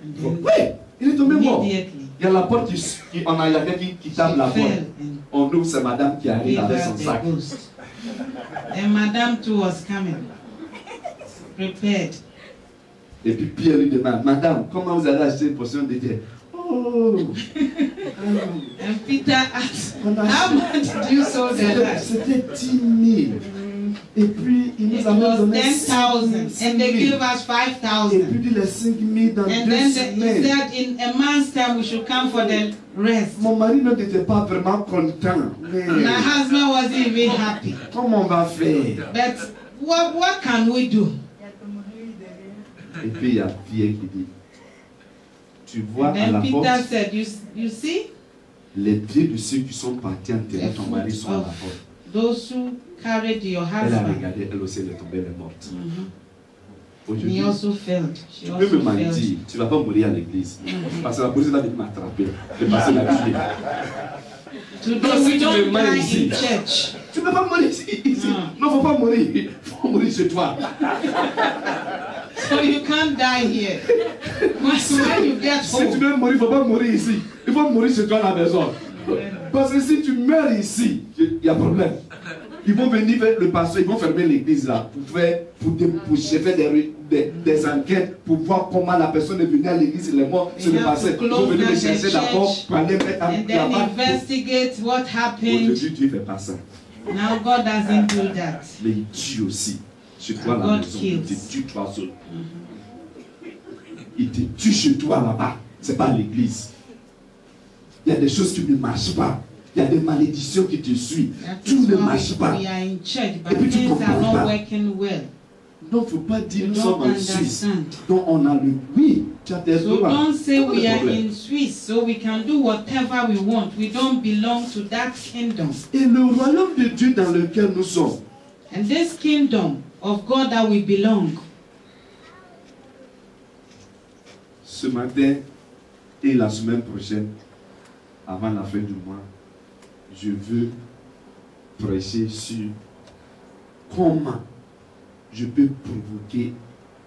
And then Oui, il est tombé mort. immediately, Il y a la porte on a quelqu'un qui tape la porte. On ouvre, c'est madame qui arrive gave avec her son the sac. ghost. And Madame too was coming, prepared. Et puis Pierre lui demande, madame, comment vous avez acheté une portion de terre? Oh! And Peter asked, how much did you sold the land? C'était 10 000. Et puis il It nous a was donné 10,000, and they gave us Et 5,000. puis dit les 5 000 dans And 2 then he semaines. said, in a month's time, we should come for the rest. Mon mari n'était pas vraiment content. Mais My husband wasn't even happy. comment on va faire? But what can we do? Et puis il y a Pierre qui dit, tu vois And à la then porte, Peter said, you see, les pieds de ceux qui sont partis enterrer the ton mari foot sont à la of porte. those who carried your Elle a husband. regardé, elle aussi elle est tombée, elle est morte. He Aujourd'hui, also failed. She tu peux also me failed. mentir, tu ne vas pas mourir à l'église. Parce que la police va venir m'attraper, de passer la vie. Today we don't die in church. Tu ne peux pas mourir ici. Non, il ne faut pas mourir. Il faut mourir chez toi. So you can't die here. Once when you get Si tu home, veux mourir, il ne faut pas mourir ici. Il faut mourir chez toi à la maison. Parce que si tu meurs ici, il y a problème. Ils vont venir faire le pasteur, ils vont fermer l'église là pour faire des enquêtes pour voir comment la personne est venue à l'église, il est mort, c'est le pasteur. Ils vont venir me chercher d'abord pour aller mettre and en then là-bas. investigate what happened. Aujourd'hui, Dieu ne fait pas ça. Now God doesn't do that. Mais il tue aussi. Chez toi à la God maison, il te kills. tue toi seul. Il te tue chez toi là-bas. C'est pas à l'église. Il y a des choses qui ne marchent pas. Il y a des malédictions qui te suivent. That Tout is ne why marche pas. we are in church, Et but puis tu things are comprends not pas. working well. Donc, il ne faut pas dire You nous sommes don't en Suisse. understand. Donc, on a le. Oui, tu as des So droits. don't say Pas de we are problème. in Swiss, so we can do whatever we want. We don't belong to that kingdom. Et le royaume de Dieu dans lequel nous sommes, And this kingdom of God that we belong, ce matin et la semaine prochaine, avant la fin du mois, je veux prêcher sur comment je peux provoquer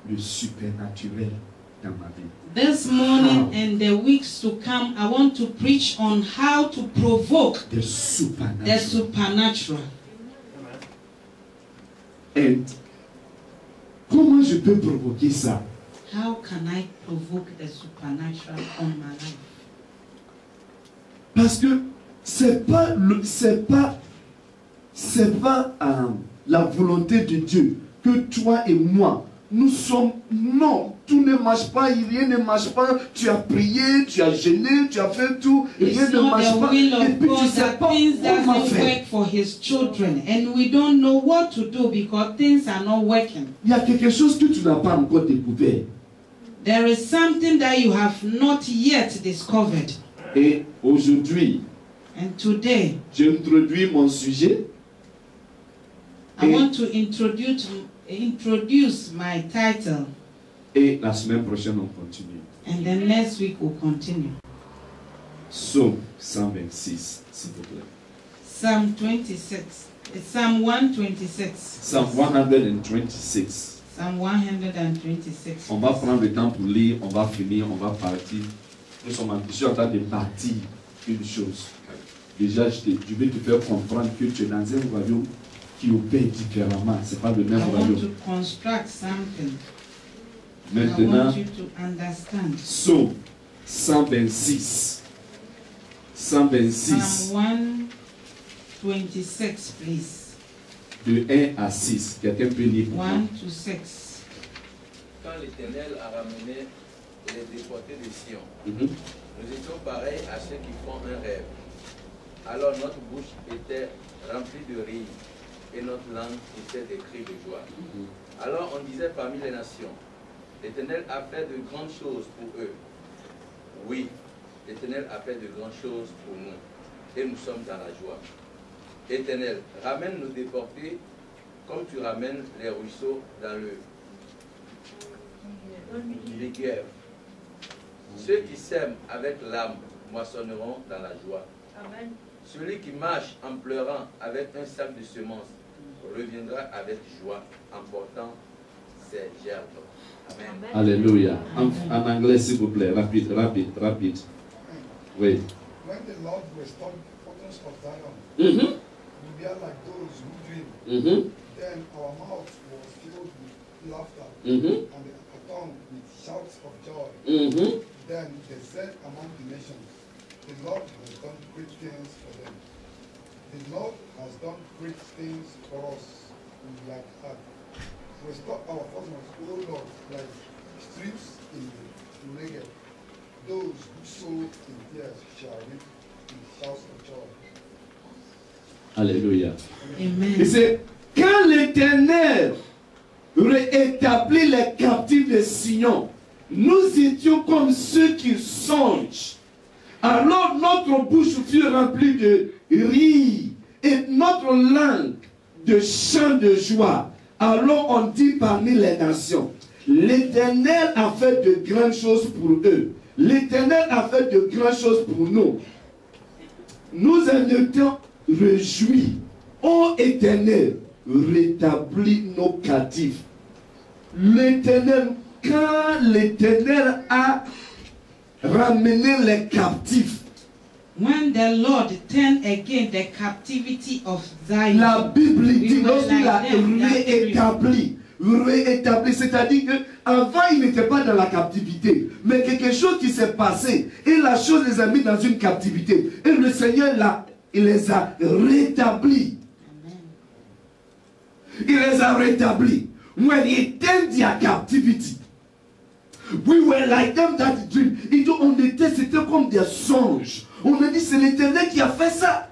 le supernaturel dans ma vie. this morning and the weeks to come, I want to preach on how to provoke The supernatural. the supernatural. Et comment je peux provoquer ça? How can I provoke the supernatural on my life? Parce que c'est pas la volonté de Dieu que toi et moi nous sommes. Non, tout ne marche pas, rien ne marche pas. Tu as prié, tu as jeûné, tu as fait tout, rien It's ne not marche the pas. will Et of puis tu God sais that pas things comment doesn't faire. work for His children, and we don't know what to do because things are not working. Il y a quelque chose que tu n'as pas encore découvert. There is something that you have not yet discovered. Et aujourd'hui, and today, j'introduis mon sujet. I want to introduce my title. Et la semaine prochaine, on continue. And then next week we'll continue. Psaume 126, s'il vous plaît. Psalm 26. Psalm 126. Psalm 126. Psalm 126. On va prendre le temps pour lire, on va finir, on va partir. Je suis en train de bâtir une chose. Déjà, je vais te faire comprendre que tu es dans un royaume qui opère différemment. Ce n'est pas le même royaume. I want to construct something. Maintenant, I want you to understand. Psaume 126. 126. Psalm 126, please. De 1 à 6. Quelqu'un peut lire pour 1 to 6. Quand l'Éternel a ramené les déportés de Sion, nous étions pareils à ceux qui font un rêve. Alors notre bouche était remplie de rire et notre langue poussait des cris de joie. Alors on disait parmi les nations, l'Éternel a fait de grandes choses pour eux. Oui, l'Éternel a fait de grandes choses pour nous et nous sommes dans la joie. Éternel, ramène nos déportés comme tu ramènes les ruisseaux dans le Ligueur. Ceux qui sèment avec l'âme moissonneront dans la joie. Amen. Celui qui marche en pleurant avec un sac de semences reviendra avec joie en portant ses gerbes. Amen. Alléluia. En anglais, s'il vous plaît. Rapide. Oui. When the Lord restored the fortunes of Zion, we are like those who dream. Then our mouth was filled with laughter, and our tongue with shouts of joy. Then they said among the nations, the Lord has done great things for them. The Lord has done great things for us like that. Restore our fortunes, O Lord, like streams in the Negev. Those who sow in tears shall reap in shouts of joy. Alléluia. Amen. Et c'est quand l'Éternel réétablit les captifs de Sion, nous étions comme ceux qui songent. Alors notre bouche fut remplie de rire et notre langue de chants de joie. Alors on dit parmi les nations, l'Éternel a fait de grandes choses pour eux. L'Éternel a fait de grandes choses pour nous. Nous en étions réjouis. Ô Éternel, rétablis nos captifs. L'Éternel, quand l'Éternel a ramené les captifs, when the Lord turned again the captivity of Zion, la Bible dit, lorsqu'il a réétabli, c'est-à-dire qu'avant il n'était pas dans la captivité, mais quelque chose qui s'est passé, et la chose les a mis dans une captivité, et le Seigneur il les a rétablis. Il les a rétablis. When he turned their captivity, we were like them that dream. C'était comme des songes. On a dit c'est l'Éternel qui a fait ça.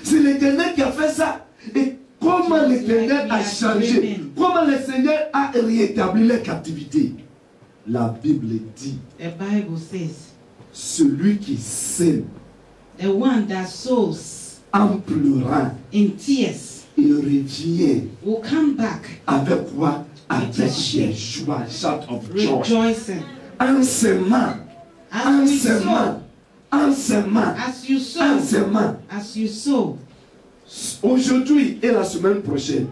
C'est l'Éternel qui a fait ça. Et comment l'Éternel a changé, comment le Seigneur a rétabli les captivités. La Bible dit, the Bible says, celui qui sème, the one that sows en pleurant, in tears, il revient, will come back avec quoi? Avec des joies, shout of joy. Rejoicing. En s'aimant, en s'aimant, en s'aimant, as you sow, en s'aimant. as you sow. Aujourd'hui et la semaine prochaine,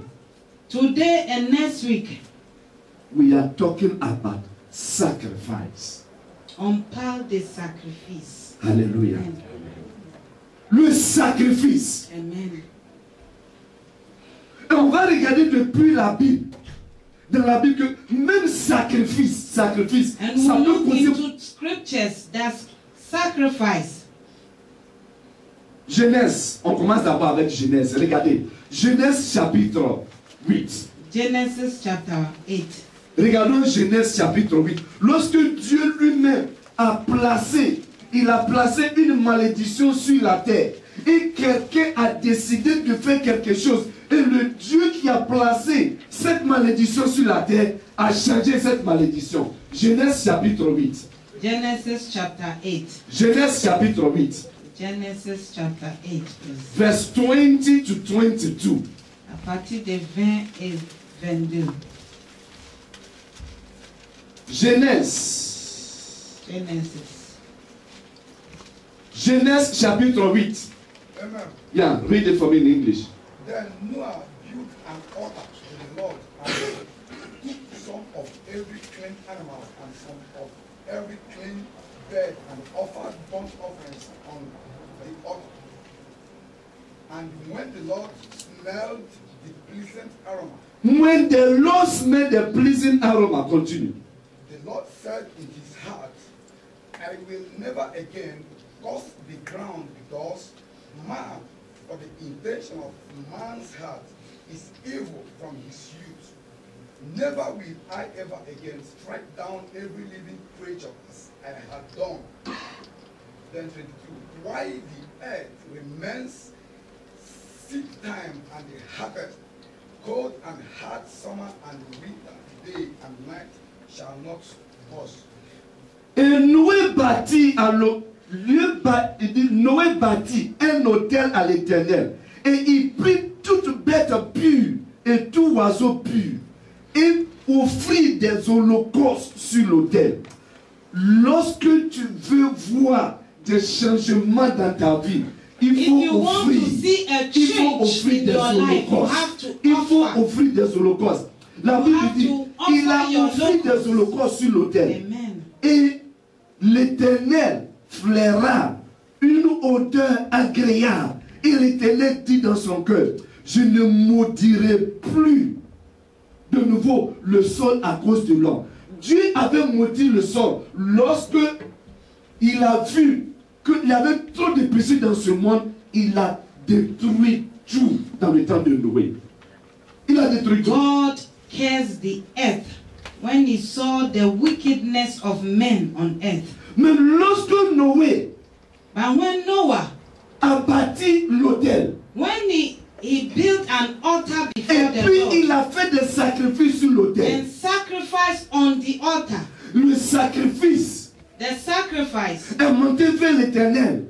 today and next week, we are talking about sacrifice. on parle de sacrifice. Alléluia. Le sacrifice. Amen. Et on va regarder depuis la Bible. Dans la Bible, que même sacrifice, and ça we peut look causer. into scriptures that sacrifice. Genèse, on commence d'abord avec Genèse. Regardez, Genèse chapitre 8. Genesis chapter 8. Regardons Genèse chapitre 8. Lorsque Dieu lui-même a placé, il a placé une malédiction sur la terre. Et quelqu'un a décidé de faire quelque chose. Et le Dieu qui a placé cette malédiction sur la terre a changé cette malédiction? Genèse chapitre 8. Genesis chapter 8. Genèse chapitre 8. Genesis chapter 8. Verse 20 to 22. À partir de 20 et 22. Genèse. Genèse chapitre 8. Amen. Yeah, read it for me in English. Then Noah built an altar to the Lord and took some of every clean animal and some of every clean bird and offered burnt offerings on the altar. And when the Lord smelled the pleasant aroma, when the Lord smelled the pleasing aroma, continue. The Lord said in his heart, I will never again curse the ground because man, for the intention of man's heart, is evil from his youth. Never will I ever again strike down every living creature as I had done. Then 22. Why the earth remains seed time and the harvest, cold and hard summer and winter, day and night shall not pause. Et Noé bâtit Noé bâtit un autel à l'Éternel, et il prit toute bête pure et tout oiseau pur, et offrit des holocaustes sur l'autel. Lorsque tu veux voir des changements dans ta vie, il faut offrir des holocaustes. Il faut offrir des holocaustes. La Bible dit, il a offert des holocaustes sur l'autel. Et l'Éternel flaira une odeur agréable. Et l'Éternel dit dans son cœur, je ne maudirai plus de nouveau le sol à cause de l'homme. Dieu avait maudit le sol lorsque il a vu qu'il y avait trop de péchés dans ce monde. Il a détruit tout dans le temps de Noé. Il a détruit tout. God cursed the earth when he saw the wickedness of men on earth. Mais lorsque Noé when Noah a bâti l'autel, when he built an altar before et the puis Lord, il a fait des sacrifices sur l'autel. and sacrificed on the altar, Le sacrifice est monté vers l'Éternel.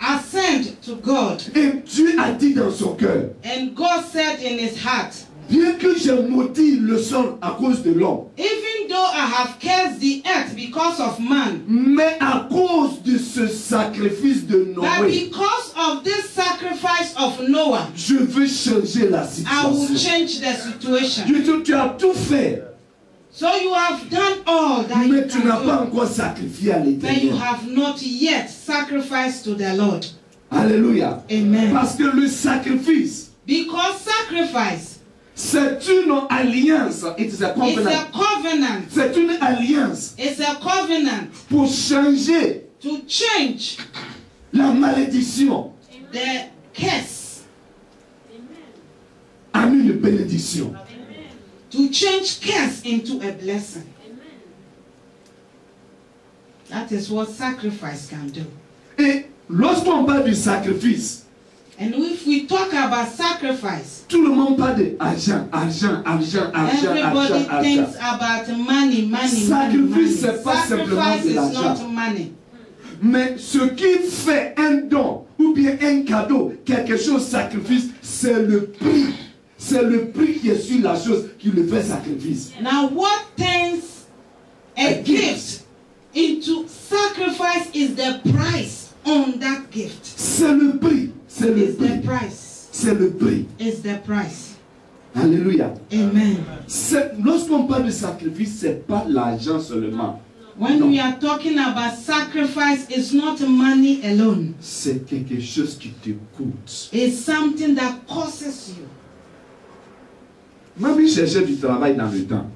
Ascend to God. Et Dieu a dit dans son cœur, And God said in his heart, bien que j'ai maudit le sol à cause de l'homme, even though I have cursed the earth because of man, mais à cause de ce sacrifice de but Noé, because of this sacrifice of Noah, je veux changer la I will situation. change the situation. Tu as tout fait, So you have done all that mais you tu can n'as pas do, encore sacrifié à but you l'Éternel. have not yet sacrificed to the Lord. Alléluia. Amen. Parce que le sacrifice, Because sacrifice c'est une alliance. It is a is covenant. a covenant. C'est une alliance It's a covenant pour changer to change la malédiction the curse, en une bénédiction. to change curse into a blessing. That is what sacrifice can do. Et lorsqu'on parle du sacrifice, And if we talk about sacrifice, tout le monde parle d'argent, argent, argent, argent, everybody argent, thinks argent. about money, money, Sacrifice, money, money. c'est pas simplement Sacrifice de is l'argent. not money. Mais ce qui fait un don ou bien un cadeau, quelque chose sacrifice, c'est le prix. C'est le prix qui est sur la chose qui le fait sacrifice. Now what turns a gift into sacrifice is the price on that gift. C'est le prix. C'est le It's the prix. price. C'est le prix. It's the price. Alléluia. Amen. Lorsqu'on parle de sacrifice, c'est pas l'argent seulement. When Non. we are talking about sacrifice, it's not money alone. C'est quelque chose qui te coûte. It's something that costs you. Mamie cherchait du travail dans le temps.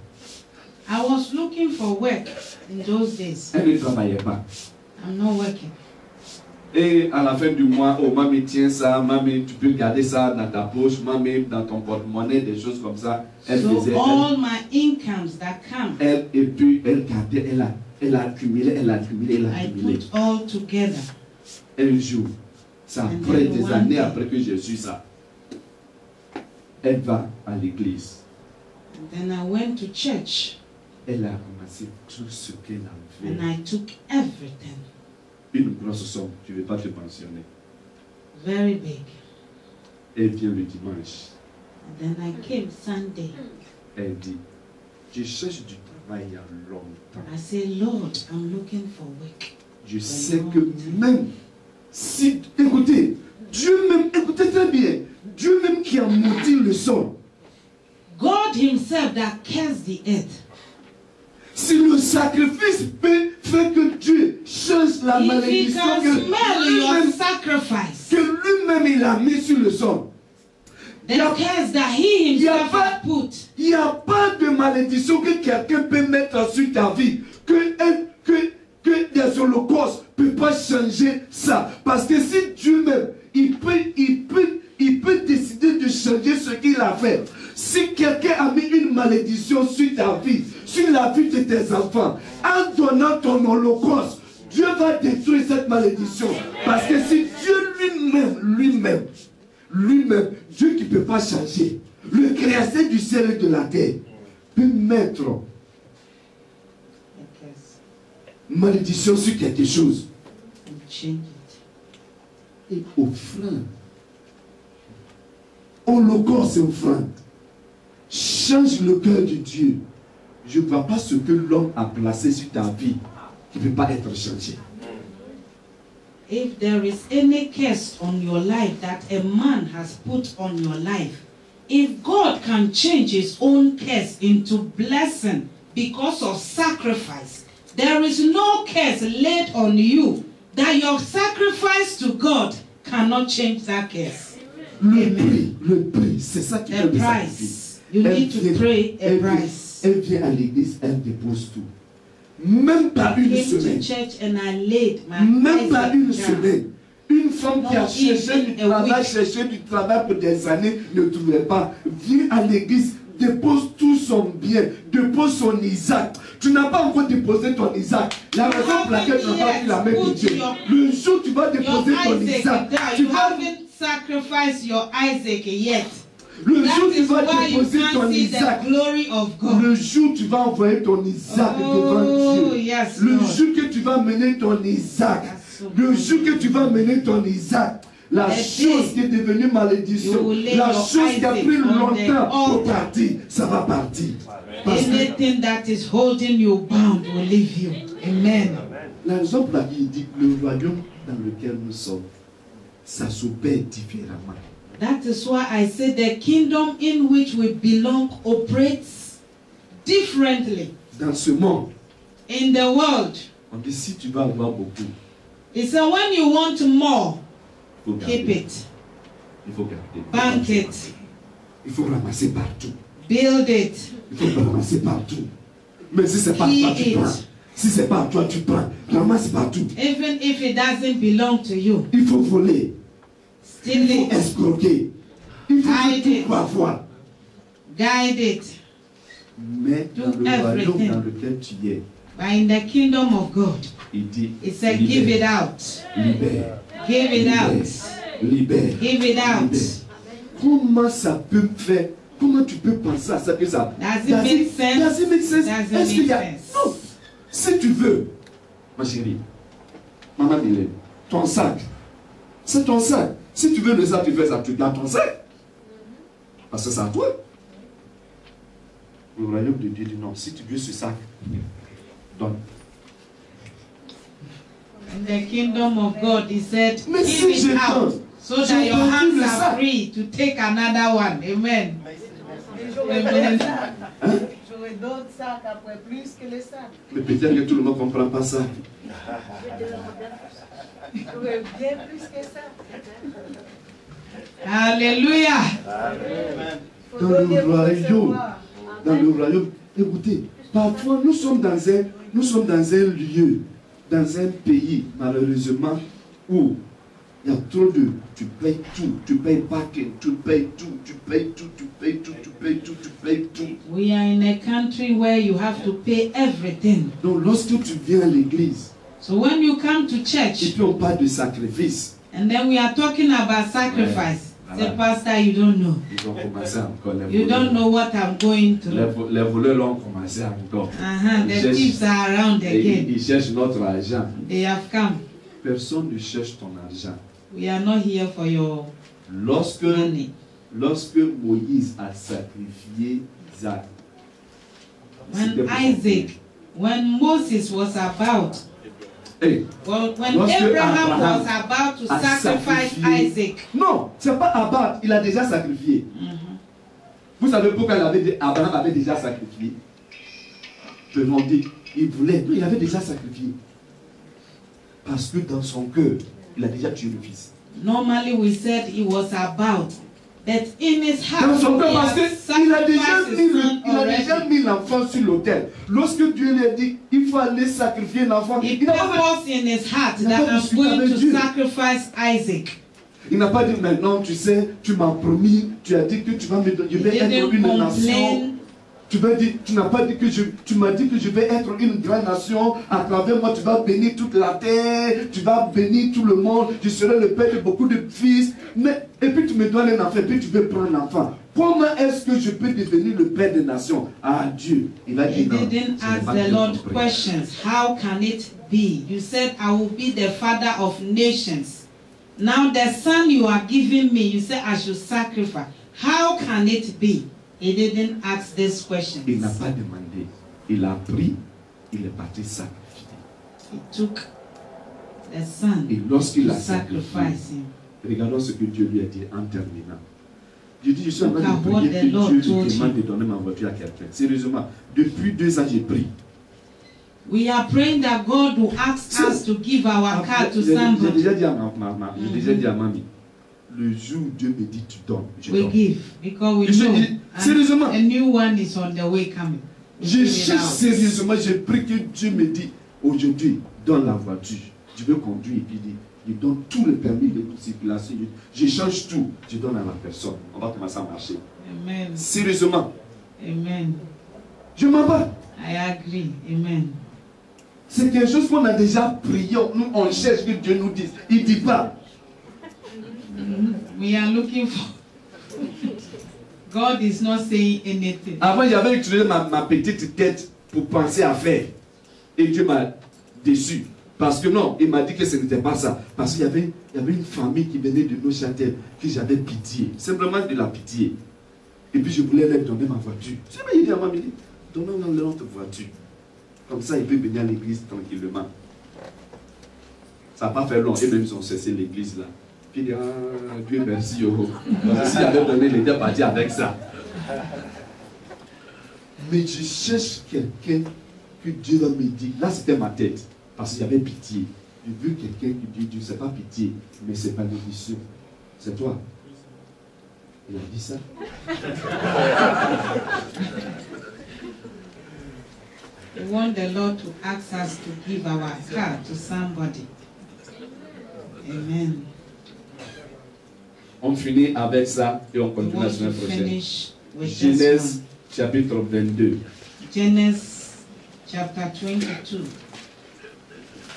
I was looking for work in those days. Elle ne travaillait pas. I'm not working. Et à la fin du mois, oh mamie, tiens ça, mamie, tu peux garder ça dans ta poche, mamie, dans ton porte-monnaie, des choses comme ça. Elle So faisait. all my incomes that come, Et puis elle gardait, elle a accumulé, elle a accumulé, elle a I accumulé. put all together. Un jour, c'est And après then des one années day. après que j'ai su ça, elle va à l'église. Then I went to church. Elle a ramassé tout ce qu'elle avait. And I took everything. Une grosse somme, je ne vais pas te mentionner. Very big. Elle vient le dimanche. And then I came Sunday. Elle dit, je cherche du travail il y a longtemps. I say, Lord, I'm looking for work. Je sais que même si, écoutez, Dieu même, écoutez très bien, Dieu même qui a maudit le sol. God himself that cursed the earth. Si le sacrifice peut faire que Dieu change la malédiction que lui-même il a mis sur le sol. Il n'y a pas de malédiction que quelqu'un peut mettre sur ta vie, que des holocaustes ne peuvent pas changer ça. Parce que si Dieu même, il peut décider de changer ce qu'il a fait. Si quelqu'un a mis une malédiction sur ta vie, sur la vie de tes enfants, en donnant ton holocauste, Dieu va détruire cette malédiction. Parce que si Dieu lui-même, Dieu qui ne peut pas changer, le créateur du ciel et de la terre, peut mettre malédiction sur quelque chose et offrande, holocauste et offrande, change le cœur de Dieu. Je ne vois pas ce que l'homme a placé sur ta vie qui ne peut pas être changé. If there is any curse on your life that a man has put on your life, if God can change his own curse into blessing because of sacrifice, there is no curse laid on you that your sacrifice to God cannot change that curse. Le prix, c'est ça qui fait le sacrifice. You need to pray a price. Elle vient à l'église, elle dépose tout. Même pas une semaine. Même pas une semaine. Une femme qui a cherché du travail pour des années, ne trouvait pas. Vient à l'église, dépose tout son bien, dépose son Isaac. Tu n'as pas encore déposé ton Isaac. La raison pour laquelle tu n'as pas pris la main de Dieu. Le jour où tu vas déposer ton Isaac, tu vas sacrifice your Isaac yet. Le jour où tu vas déposer ton Isaac, le jour où tu vas envoyer ton Isaac devant Dieu, le jour que tu vas mener ton Isaac, le jour que tu vas mener ton Isaac, la chose qui est devenue malédiction, la chose qui a pris longtemps pour partir, ça va partir. Anything that is holding you bound will leave you. Amen. La raison pour laquelle il dit que le royaume dans lequel nous sommes, ça s'opère différemment. That is why I say the kingdom in which we belong operates differently. Dans ce monde, in the world, on dit si tu vas avoir beaucoup, it's so when you want more, keep it. Il faut garder. Bank it. Il faut ramasser partout. Build it. Il faut ramasser partout. Mais si c'est pas toi, tu prends. Si c'est pas toi, tu prends. Ramasse partout. Even if it doesn't belong to you. Il faut voler. Steal il faut escroquer. Il faut tout parfois. Guide it. Mais dans le royaume dans lequel tu es, but in the kingdom of God, il dit, it said, give it out. Libère. Give it out. Libère. Give it out. Libère. Comment ça peut faire? Comment tu peux penser à ça que ça? Does it make sense? Does it make sense? Est-ce qu'il y a? Non. Si tu veux, ma chérie, maman Mylène, ton sac, c'est ton sac. Si tu veux le sac, tu fais ça, tu gardes ton sac. Parce que c'est à toi. Le royaume de Dieu dit non, si tu veux ce sac, donne. In the kingdom of God, he said, mais give it out, so that your hands are free to take another one. Amen. Amen. J'aurais d'autres sacs après, plus que les sacs. Mais peut-être que tout le monde ne comprend pas ça. J'aurais bien plus que ça. Alléluia. Dans le royaume, écoutez, parfois nous sommes dans un lieu, dans un pays, malheureusement, où il y a trop de... Tu payes tout, tu payes parking, tu payes tout, tu payes tout, tu payes tout, tu payes tout, tu payes tout. We are in a country where you have to pay everything. Donc lorsque tu viens à l'église, so when you come to church, et puis on parle de sacrifice, and then we are talking about sacrifice. Say, Pastor, you don't know. Ils ont commencé encore. You don't know what I'm going through. Les voleurs l'ont commencé encore. The thieves are around again. Ils cherchent notre argent. They have come. Personne ne cherche ton argent. We are not here for your money. Lorsque Moïse a sacrifié Isaac, when Moses was about, when Abraham was about to sacrifice Isaac. Non, c'est pas about, il a déjà sacrifié. Vous savez pourquoi Abraham avait déjà sacrifié? Demandez, il voulait, il avait déjà sacrifié. Parce que dans son cœur, il a déjà tué le fils. Normally we said he was about. That in his heart, dans son cœur, parce qu'il a déjà mis l'enfant sur l'autel. Lorsque Dieu lui a dit, il faut aller sacrifier l'enfant, il n'a pas dit in his heart that I'm going to sacrifice Isaac. Il n'a pas dit maintenant, tu sais, tu m'as promis, tu as dit que tu vas me donner, je vais être une nation. Tu n'as pas dit que tu m'as dit que je vais être une grande nation. À travers moi, tu vas bénir toute la terre, tu vas bénir tout le monde. Je serai le père de beaucoup de fils. Mais, et puis tu me donnes un enfant, et puis tu veux prendre un enfant. Comment est-ce que je peux devenir le père des nations? Ah, Dieu. Il a dit non. He didn't ask the Lord questions. How can it be? You said, I will be the father of nations. Now the son you are giving me, you say I should sacrifice. How can it be? He didn't ask this question. Il n'a pas demandé. Il a pris, il est parti sacrifier. He took the son. Et lorsqu'il a sacrificé, regardons ce que Dieu lui a dit en terminant. Dieu dit, je suis en train de prier que Dieu lui demande de donner ma voiture à quelqu'un. Sérieusement, depuis 2 ans, j'ai pris. We are praying that God will ask us to give our car to somebody. J'ai déjà dit à maman, j'ai déjà dit à mamie, le jour où Dieu me dit tu donnes, je donne. We give because we know sérieusement, a new one is on the way coming. Je cherche sérieusement, j'ai pris que Dieu me dit aujourd'hui, donne la voiture. Je veux conduire et puis il donne tout le permis de circulation. Je change tout, je donne à la personne. On va commencer à marcher. Amen. Sérieusement. Amen. Je m'en bats. I agree. Amen. C'est quelque chose qu'on a déjà prié. Nous, on cherche que Dieu nous dise. Il ne dit pas. We are looking for. God is not saying anything. Avant, j'avais utilisé ma petite tête pour penser à faire. Et Dieu m'a déçu. Parce que non, il m'a dit que ce n'était pas ça. Parce qu'il y avait une famille qui venait de Neuchâtel, que j'avais pitié. Simplement de la pitié. Et puis je voulais leur donner ma voiture. Je lui ai dit à ma mère, donnons-leur notre voiture. Comme ça, il peut venir à l'église tranquillement. Ça n'a pas fait long. Et même ils ont cessé l'église là. Puis il dit, ah, Dieu merci. Oh. Parce que s'il avait donné, il était parti avec ça. Mais je cherche quelqu'un que Dieu va me dire. Là, c'était ma tête. Parce qu'il y avait pitié. Je veux quelqu'un qui dit, Dieu, c'est pas pitié, mais c'est pas l'édition. C'est toi. Il a dit ça. We want the Lord to ask us to give our car to somebody. Amen. On finit avec ça et on continue la semaine prochaine. Genèse chapitre 22. Genesis chapter 22.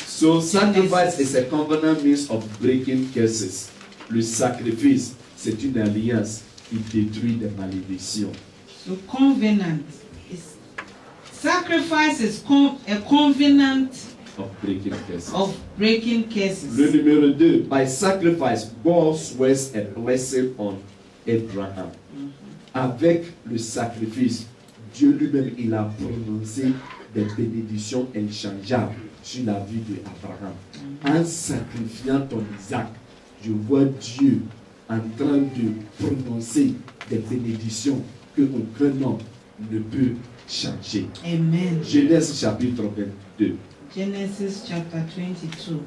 So sacrifice is a covenant means of breaking curses. Le sacrifice, c'est une alliance qui détruit des malédictions. So covenant is sacrifice is a covenant of breaking curses. Le numéro 2, by sacrifice, God swears a blessing on Abraham. Avec le sacrifice, Dieu lui-même, il a prononcé des bénédictions inchangeables sur la vie d'Abraham. En sacrifiant ton Isaac, je vois Dieu en train de prononcer des bénédictions que aucun homme ne peut changer. Amen. Genèse chapitre 22. Genesis chapter 22.